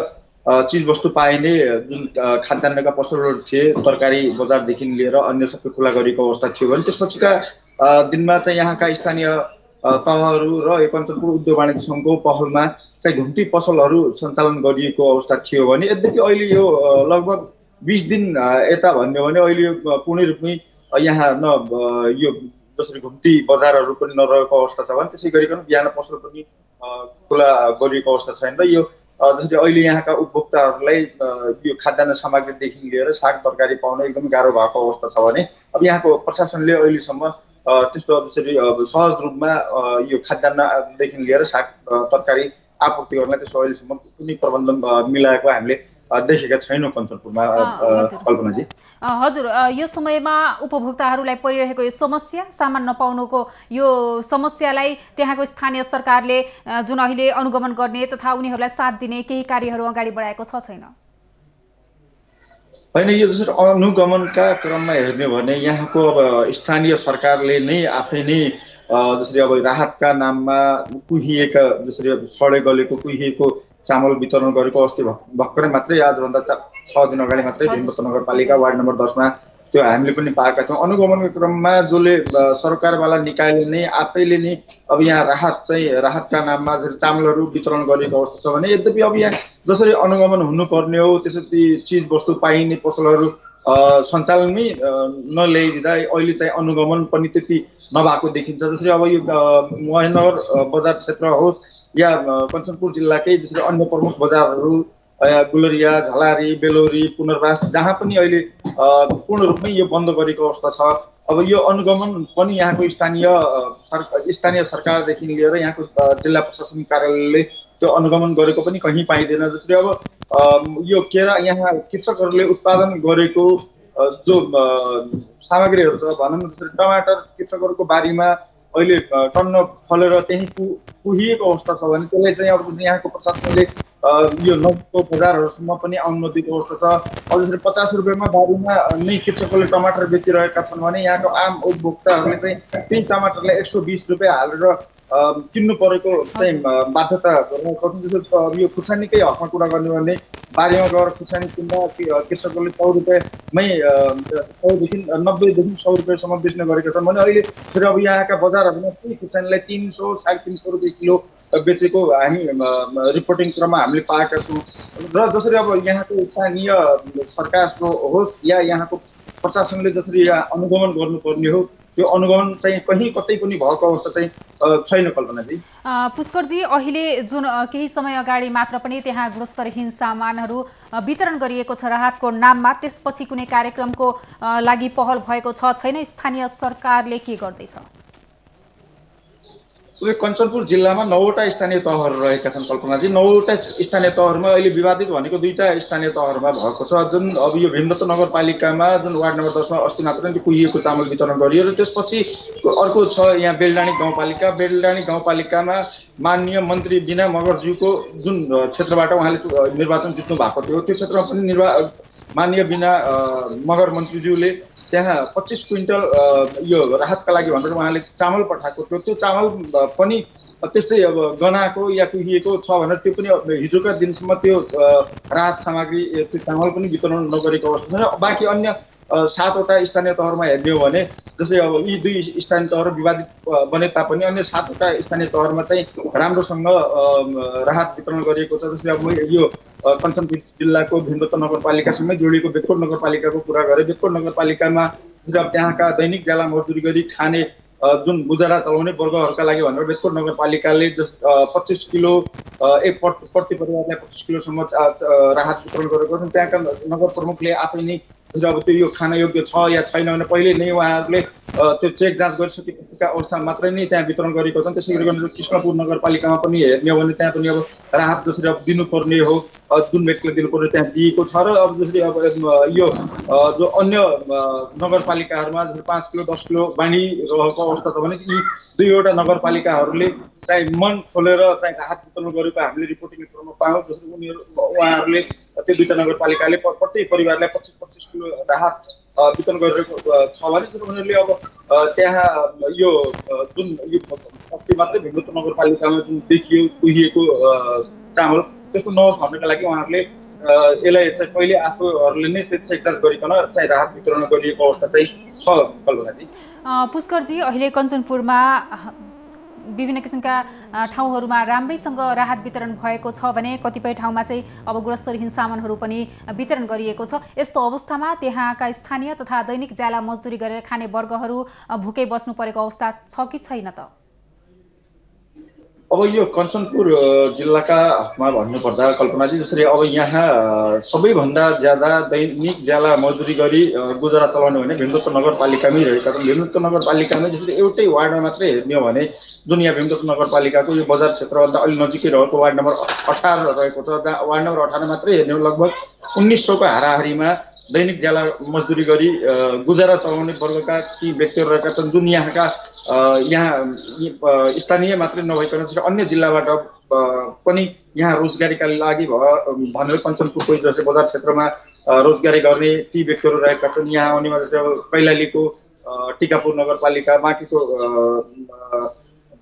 चिजवस्तु पाइने जुन खाद्यान्नका पसलहरू थिए, तरकारी बजारदेखि लिएर अन्य सबै खुला गरिएको अवस्था थियो भने त्यसपछिका दिनमा चाहिँ यहाँका स्थानीय तहहरू र कञ्चनपुर उद्योग वाणिज्य सङ्घको पहलमा चाहिँ घुम्ती पसलहरू सञ्चालन गरिएको अवस्था थियो भने यद्यपि अहिले यो लगभग 20 दिन यता भन्यो भने अहिले यो पूर्ण रूपमै यहाँ यो जसरी घुम्ती बजारहरू पनि नरहेको अवस्था छ भने त्यसै गरिकन बिहान पसल पनि खुला गरिएको अवस्था छैन र यो जसरी अहिले यहाँका उपभोक्ताहरूलाई यो खाद्यान्न सामग्रीदेखि लिएर साग तरकारी पाउन एकदमै गाह्रो भएको अवस्था छ भने अब यहाँको प्रशासनले अहिलेसम्म त्यस्तो जसरी सहज रूपमा यो खाद्यान्नदेखि लिएर साग तरकारी आपूर्ति गर्नलाई त्यस्तो अहिलेसम्म कुनै प्रबन्ध मिलाएको हामीले देखेका छैनौँ कञ्चनपुरमा कल्पनाजी। हजुर, यो समयमा उपभोक्ताहरूलाई परिरहेको यो समस्या सामान नपाउनुको यो समस्यालाई त्यहाँको स्थानीय सरकारले जुन अहिले अनुगमन गर्ने तथा उनीहरूलाई साथ दिने केही कार्यहरू अगाडि बढाएको छ छैन? होइन, यो जसरी अनुगमनका क्रममा हेर्ने भने यहाँको अब स्थानीय सरकारले नै आफै नै जसरी अब राहतका नाममा कुहिएका जसरी सडे गलेको कुहिएको चामल वितरण गरेको अस्ति भर्खरै मात्रै आजभन्दा 6 दिन अगाडि मात्रै भीमपत्त नगरपालिका वार्ड नम्बर 10मा त्यो हामीले पनि पाएका छौँ। अनुगमनको क्रममा जसले सरकारवाला निकायले नै आफैले नै अब यहाँ राहतका नाममा चामलहरू वितरण गरेको अवस्था छ भने यद्यपि अब यहाँ जसरी अनुगमन हुनुपर्ने हो त्यसरी चिजवस्तु पाइने पसलहरू सञ्चालनमै नल्याइदिँदा अहिले चाहिँ अनुगमन पनि त्यति नभएको देखिन्छ। जसरी अब यो महेन्द्रनगर बजार क्षेत्र होस् या कञ्चनपुर जिल्लाकै जसरी अन्य प्रमुख बजारहरू गुलरिया, झलारी, बेलौरी, पुनर्वास जहाँ पनि अहिले पूर्ण रूपमै यो बन्द गरेको अवस्था छ। अब यो अनुगमन पनि यहाँको स्थानीय सरकारदेखि लिएर यहाँको जिल्ला प्रशासन कार्यालयले त्यो अनुगमन गरेको पनि कहीँ पाइँदैन। जसरी अब यो केरा यहाँ कृषकहरूले उत्पादन गरेको जो सामग्रीहरू छ भनौँ जसरी टमाटर कृषकहरूको बारीमा अहिले टन्न फलेर त्यही कुहिएको अवस्था छ भने त्यसलाई चाहिँ अब यहाँको प्रशासनले यो नजिकको बजारहरूसम्म पनि आउन नदिएको अवस्था छ। अब जसरी 50 रुपियाँमा बारीमा नै कृषकहरूले टमाटर बेचिरहेका छन् भने यहाँको आम उपभोक्ताहरूले चाहिँ त्यही टमाटरलाई 120 रुपियाँ हालेर किन्नु परेको चाहिँ बाध्यता रहेको छ। जस्तो यो खुर्सानीकै हकमा कुरा गर्ने भने बारीमा गएर खुर्सानी किन्दा कृषकहरूले 100 रुपियाँमै 100 देखि 90 देखि 100 रुपियाँसम्म बेच्ने गरेका छन् भने अहिले फेरि अब यहाँका बजारहरूमा त्यही खुर्सानीलाई 300 350 रुपियाँ किलो बेचेको हामी रिपोर्टिङ क्रममा हामीले पाएका छौँ। र जसरी अब यहाँको स्थानीय सरकार होस् या यहाँको प्रशासनले जसरी अनुगमन गर्नुपर्ने हो त्यो अनुगमन चाहिँ कहीँ कतै पनि भएको अवस्था चाहिँ छैन कल्पनाजी। पुष्करजी, अहिले जुन केही समय अगाडि मात्र पनि त्यहाँ गुणस्तरहीन सामानहरू वितरण गरिएको छ राहतको नाममा, त्यसपछि कुनै कार्यक्रमको लागि पहल भएको छ छैन? स्थानीय सरकारले के गर्दैछ? कञ्चनपुर जिल्लामा 9वटा स्थानीय तहहरू रहेका छन् कल्पनाजी। 9वटा स्थानीय तहहरूमा अहिले विवादित भनेको 2टा स्थानीय तहहरूमा भएको छ। जुन अब यो भीमपत्त नगरपालिकामा जुन वार्ड नम्बर 10मा अस्ति मात्र नै कुहिएको चामल वितरण गरियो र त्यसपछि अर्को छ यहाँ बेलडाँडी गाउँपालिका। बेलडाँडी गाउँपालिकामा माननीय मन्त्री बिना मगरज्यूको जुन क्षेत्रबाट उहाँले निर्वाचन जित्नु भएको थियो त्यो क्षेत्रमा पनि माननीय बिना मगर मन्त्रीज्यूले त्यहाँ 25 क्विन्टल यो राहतका लागि भनेर उहाँले चामल पठाएको थियो। त्यो चामल पनि त्यस्तै अब गनाएको या कुहिएको छ भनेर त्यो पनि हिजोका दिनसम्म त्यो राहत सामग्री त्यो चामल पनि वितरण नगरेको अवस्था छ। बाँकी अन्य 7वटा स्थानीय तहहरूमा हेर्ने हो भने जस्तै अब यी 2 स्थानीय तहहरू विवादित बने तापनि अन्य 7वटा स्थानीय तहहरूमा चाहिँ राम्रोसँग राहत वितरण गरिएको छ। जस्तै अब यो कञ्चनपुर जिल्लाको भीमपत्त नगरपालिकासँगै जोडिएको बेतकोट नगरपालिकाको कुरा गरेँ। बेतकोट नगरपालिकामा त्यहाँका दैनिक ज्याला मजदुरी गरी खाने जुन गुजारा चलाउने वर्गहरूका लागि भनेर बेतकोट नगरपालिकाले 25 किलो प्रति परिवारलाई 25 किलोसम्म राहत वितरण गरेको छ। त्यहाँका नगर प्रमुखले आफै नै अब त्यो यो खान योग्य छ या छैन भने पहिले नै उहाँहरूले त्यो चेक जाँच गरिसकेपछिका अवस्थामा मात्रै नै त्यहाँ वितरण गरेको छन्। त्यसै गरी कृष्णपुर नगरपालिकामा पनि हेर्ने हो भने त्यहाँ पनि अब राहत जसरी अब दिनुपर्ने हो जुन व्यक्तिले दिनुपर्ने त्यहाँ दिएको छ। र अब जसरी अब यो जो अन्य नगरपालिकाहरूमा जसरी 5 किलो 10 किलो बाँडिरहेको अवस्था छ भने यी 2वटा नगरपालिकाहरूले चाहिँ मन खोलेर चाहिँ राहत वितरण गरेको हामीले रिपोर्टिङ क्रममा पायौँ। जसरी उहाँहरूले त्यो 2टा नगरपालिकाले प्रत्येक परिवारलाई 25-25 किलो राहत वितरण गरिरहेको छ भने उनीहरूले अब त्यहाँ यो जुन यो अस्ति मात्रै भीमपत्त नगरपालिकामा जुन देखियो कुहिएको चामल त्यस्तो नहोस् भन्नका लागि उहाँहरूले यसलाई चाहिँ पहिले आफूहरूले नै चेक जाँच गरिकन चाहिँ राहत वितरण गरिएको अवस्था चाहिँ छ कल्पनाजी। पुष्करजी, अहिले कञ्चनपुरमा विभिन्न किसिमका ठाउँहरूमा राम्रैसँग राहत वितरण भएको छ भने कतिपय ठाउँमा चाहिँ अब गुणस्तरहीन सामानहरू पनि वितरण गरिएको छ। यस्तो अवस्थामा त्यहाँका स्थानीय तथा दैनिक ज्याला मजदुरी गरेर खाने वर्गहरू भुकै बस्नु परेको अवस्था छ कि छैन त? अब यो कञ्चनपुर जिल्लाका हकमा भन्नुपर्दा कल्पनाजी, जसरी अब यहाँ सबैभन्दा ज्यादा दैनिक ज्याला मजदुरी गरी गुजारा चलाउने भने भीमदत्त नगरपालिकामै रहेका छन्। भीमदत्त नगरपालिकामै जसरी एउटै वार्डमा मात्रै हेर्ने हो भने जुन यहाँ भीमदत्त नगरपालिकाको यो बजार क्षेत्रभन्दा अलि नजिकै रहेको वार्ड नम्बर 18 रहेको छ, जहाँ वार्ड नम्बर 18 मात्रै हेर्ने हो लगभग 1900 को हाराहारीमा दैनिक ज्याला मजदुरी गरी गुजारा चलाउने वर्गका ती व्यक्तिहरू रहेका छन्, जुन यहाँका यहाँ स्थानीय मात्रै नभइकन अन्य जिल्लाबाट पनि यहाँ रोजगारीका लागि भनेर कञ्चनपुरको जस्तै बजार क्षेत्रमा रोजगारी गर्ने ती व्यक्तिहरू रहेका छन्। यहाँ आउनेमा जस्तै कैलालीको टिकापुर नगरपालिका,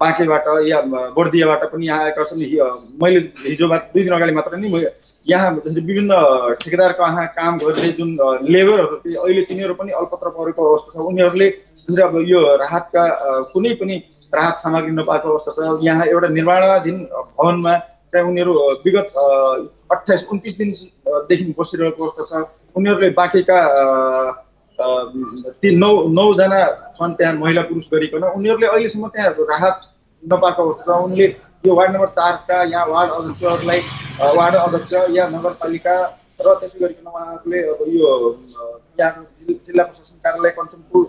बाँकेबाट या बर्दियाबाट पनि यहाँ आएका छन्। मैले हिजोमा 2 दिन अगाडि मात्र नि यहाँ विभिन्न ठेकेदारको यहाँ काम गर्ने जुन लेबरहरू थिए, अहिले तिनीहरू पनि अल्पत्र परेको अवस्था छ। उनीहरूले अब यो राहतका कुनै पनि राहत सामग्री नपाएको अवस्था छ। यहाँ एउटा निर्माणाधीन भवनमा चाहिँ उनीहरू विगत 28-29 दिनदेखि बसिरहेको अवस्था छ। उनीहरूले बाँकेका ती 9 जना छन् त्यहाँ महिला पुरुष गरिकन, उनीहरूले अहिलेसम्म त्यहाँ राहत नपाएको अवस्था छ। उनले यो वार्ड नम्बर 4 का यहाँ वार्ड अध्यक्षहरूलाई, वार्ड अध्यक्ष या नगरपालिका र त्यसै गरिकन उहाँहरूले अब यो यहाँको जिल्ला प्रशासन कार्यालय कञ्चनपुर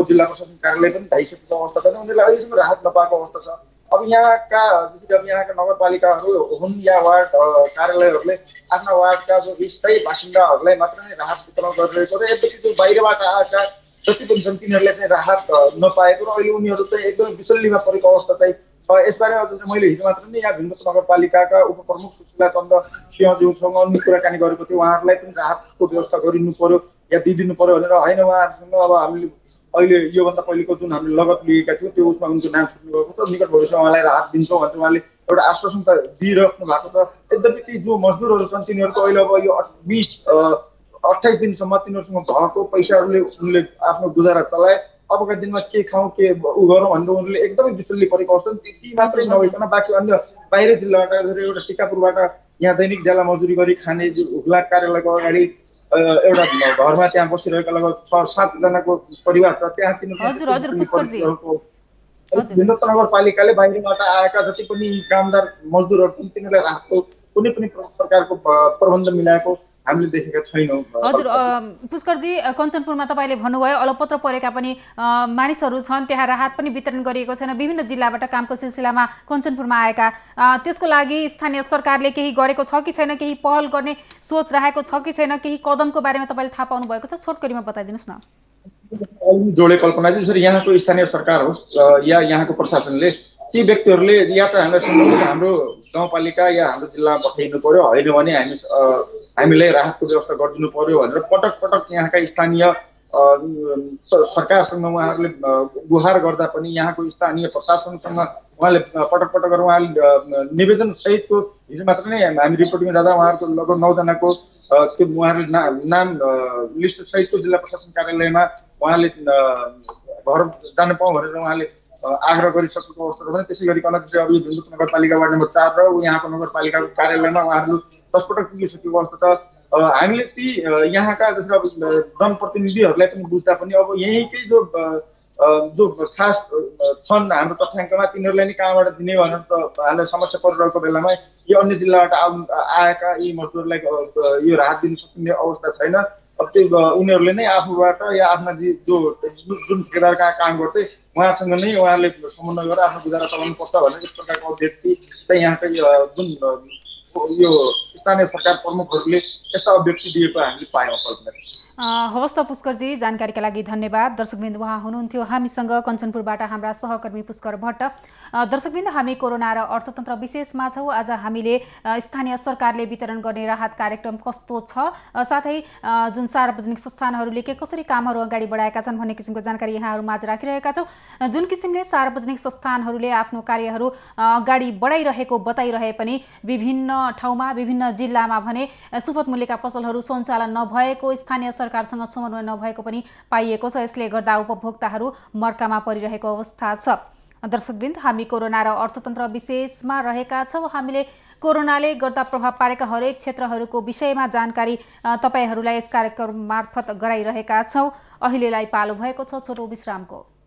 जिल्ला प्रशासन कार्यालय पनि धाइसकेको अवस्था छ। उनीहरूलाई अहिलेसम्म राहत नपाएको अवस्था छ। अब यहाँका जसरी अब यहाँका नगरपालिकाहरू हुन् या वार्ड कार्यालयहरूले आफ्ना वार्डका जो स्थायी बासिन्दाहरूलाई मात्र नै राहत वितरण गरिरहेको र यद्यपि जो बाहिरबाट आएका जति पनि छन् तिनीहरूले चाहिँ राहत नपाएको र अहिले उनीहरू चाहिँ एकदमै विचल्लीमा परेको अवस्था चाहिँ छ। यसबारे मैले हिजो मात्र नै यहाँ भीमदत्त नगरपालिकाका उपप्रमुख सुशीला चन्द्र सिंहज्यूसँग पनि कुराकानी गरेको थियो। उहाँहरूलाई पनि राहतको व्यवस्था गरिनु पर्यो या दिइदिनु पर्यो भनेर। होइन, उहाँहरूसँग अब हामीले अहिले योभन्दा पहिलेको जुन हामीले लगत लिएका थियौँ त्यो उसमा उनको नाम छुट्नु भएको छ। निकट भविष्यमा उहाँलाई राहत दिन्छौँ भनेर उहाँले एउटा आश्वासन त दिइराख्नु भएको छ। यद्यपि ती जो मजदुरहरू छन् तिनीहरूको अहिले अब यो 20-28 दिनसम्म तिनीहरूसँग भएको पैसाहरूले उनले आफ्नो गुजारा चलाए। अबका दिनमा के खाउँ के उ गरौँ भनेर उनीहरूले एकदमै विचल्ली परेको अवस्था। ती मात्रै नभइकन बाँकी अन्य बाहिर जिल्लाबाट एउटा टिकापुरबाट यहाँ दैनिक ज्याला मजदुरी गरी खाने हुलाक कार्यालयको अगाडि एउटा घरमा त्यहाँ बसिरहेका लगभग 6-7 जनाको परिवार छ। त्यहाँ भीमदत्त नगरपालिकाले बाहिरबाट आएका जति पनि कामदार मजदुरहरू छन् तिनीहरूलाई राहतको कुनै पनि प्रकारको प्रबन्ध मिलाएको हामीले देखेका छैनौँ। हजुर पुष्करजी, कञ्चनपुरमा तपाईँले भन्नुभयो अलपत्र परेका पनि मानिसहरू छन्, त्यहाँ राहत पनि वितरण गरिएको छैन। विभिन्न जिल्लाबाट कामको सिलसिलामा कञ्चनपुरमा आएका, त्यसको लागि स्थानीय सरकारले केही गरेको छ कि छैन, केही पहल गर्ने सोच राखेको छ कि छैन, केही कदमको बारेमा तपाईँले थाहा पाउनु भएको छ? छोटकरीमा बताइदिनुहोस् न। जोडे कल्पनाजी, जसरी यहाँको स्थानीय सरकार होस् या यहाँको प्रशासनले ती व्यक्तिहरूले या त हाम्रो गाउँपालिका या हाम्रो जिल्लामा पठाइदिनु पर्यो, होइन भने हामीलाई राहतको व्यवस्था गरिदिनु पर्यो भनेर पटक पटक यहाँका स्थानीय सरकारसँग उहाँहरूले गुहार गर्दा पनि यहाँको स्थानीय प्रशासनसँग उहाँले पटक पटक गरेर उहाँले निवेदन सहितको हिजो मात्र नै हामी रिपोर्टिङ जाँदा उहाँहरूको लगभग 9 जनाको त्यो उहाँहरूले नाम लिस्ट सहितको जिल्ला प्रशासन कार्यालयमा उहाँले घर जान पाउँ भनेर उहाँले आग्रह गरिसकेको अवस्था छ भने त्यसै गरिकन चाहिँ अब यो भीमदत्त नगरपालिका वार्ड नम्बर 4 र यहाँको नगरपालिकाको कार्यालयमा उहाँहरू 10 पटक पुगिसकेको अवस्था छ। हामीले ती यहाँका जसरी अब जनप्रतिनिधिहरूलाई पनि बुझ्दा पनि अब यहीँकै जो खास छन् हाम्रो तथ्याङ्कमा तिनीहरूलाई नै कहाँबाट दिने भनेर त हामीलाई समस्या परिरहेको बेलामा यो अन्य जिल्लाबाट आएका यी मजदुरलाई यो राहत दिन सक्ने अवस्था छैन। अब त्यो उनीहरूले नै आफूबाट या आफ्ना जुन ठेकेदारका काम गर्थे उहाँसँग नै उहाँहरूले समन्वय गरेर आफ्नो गुजारा चलाउनु पर्छ भनेर यस प्रकारको अभ्यर्थी चाहिँ यहाँका जुन यो स्थानीय सरकार प्रमुखहरूले यस्ता अभ्यर्थी दिएको हामीले पायौँ। हवस् त पुष्करजी, जानकारीका लागि धन्यवाद। दर्शकवृन्द, उहाँ हुनुहुन्थ्यो हामीसँग कञ्चनपुरबाट हाम्रा सहकर्मी पुष्कर भट्ट। दर्शकवृन्द, हामी कोरोना र अर्थतन्त्र विशेषमा छौँ। आज हामीले स्थानीय सरकारले वितरण गर्ने राहत कार्यक्रम कस्तो छ, साथै जुन सार्वजनिक संस्थानहरूले कसरी कामहरू अगाडि बढाएका छन् भन्ने किसिमको जानकारी यहाँहरू माझ राखिरहेका छौँ। जुन किसिमले सार्वजनिक संस्थानहरूले आफ्नो कार्यहरू अगाडि बढाइरहेको बताइरहे पनि विभिन्न ठाउँमा विभिन्न जिल्लामा भने सुपथ मूल्यका पसलहरू सञ्चालन नभएको, स्थानीय सरकारसँग समन्वय नभएको पनि पाइएको छ। यसले गर्दा उपभोक्ताहरू मर्कामा परिरहेको अवस्था छ। दर्शकवृन्द, हामी कोरोना र अर्थतन्त्र विशेषमा रहेका छौँ। हामीले कोरोनाले गर्दा प्रभाव पारेका हरेक क्षेत्रहरूको विषयमा जानकारी तपाईहरूलाई यस कार्यक्रम मार्फत गराइरहेका छौँ। अहिलेलाई पालो भएको छ छोटो विश्रामको।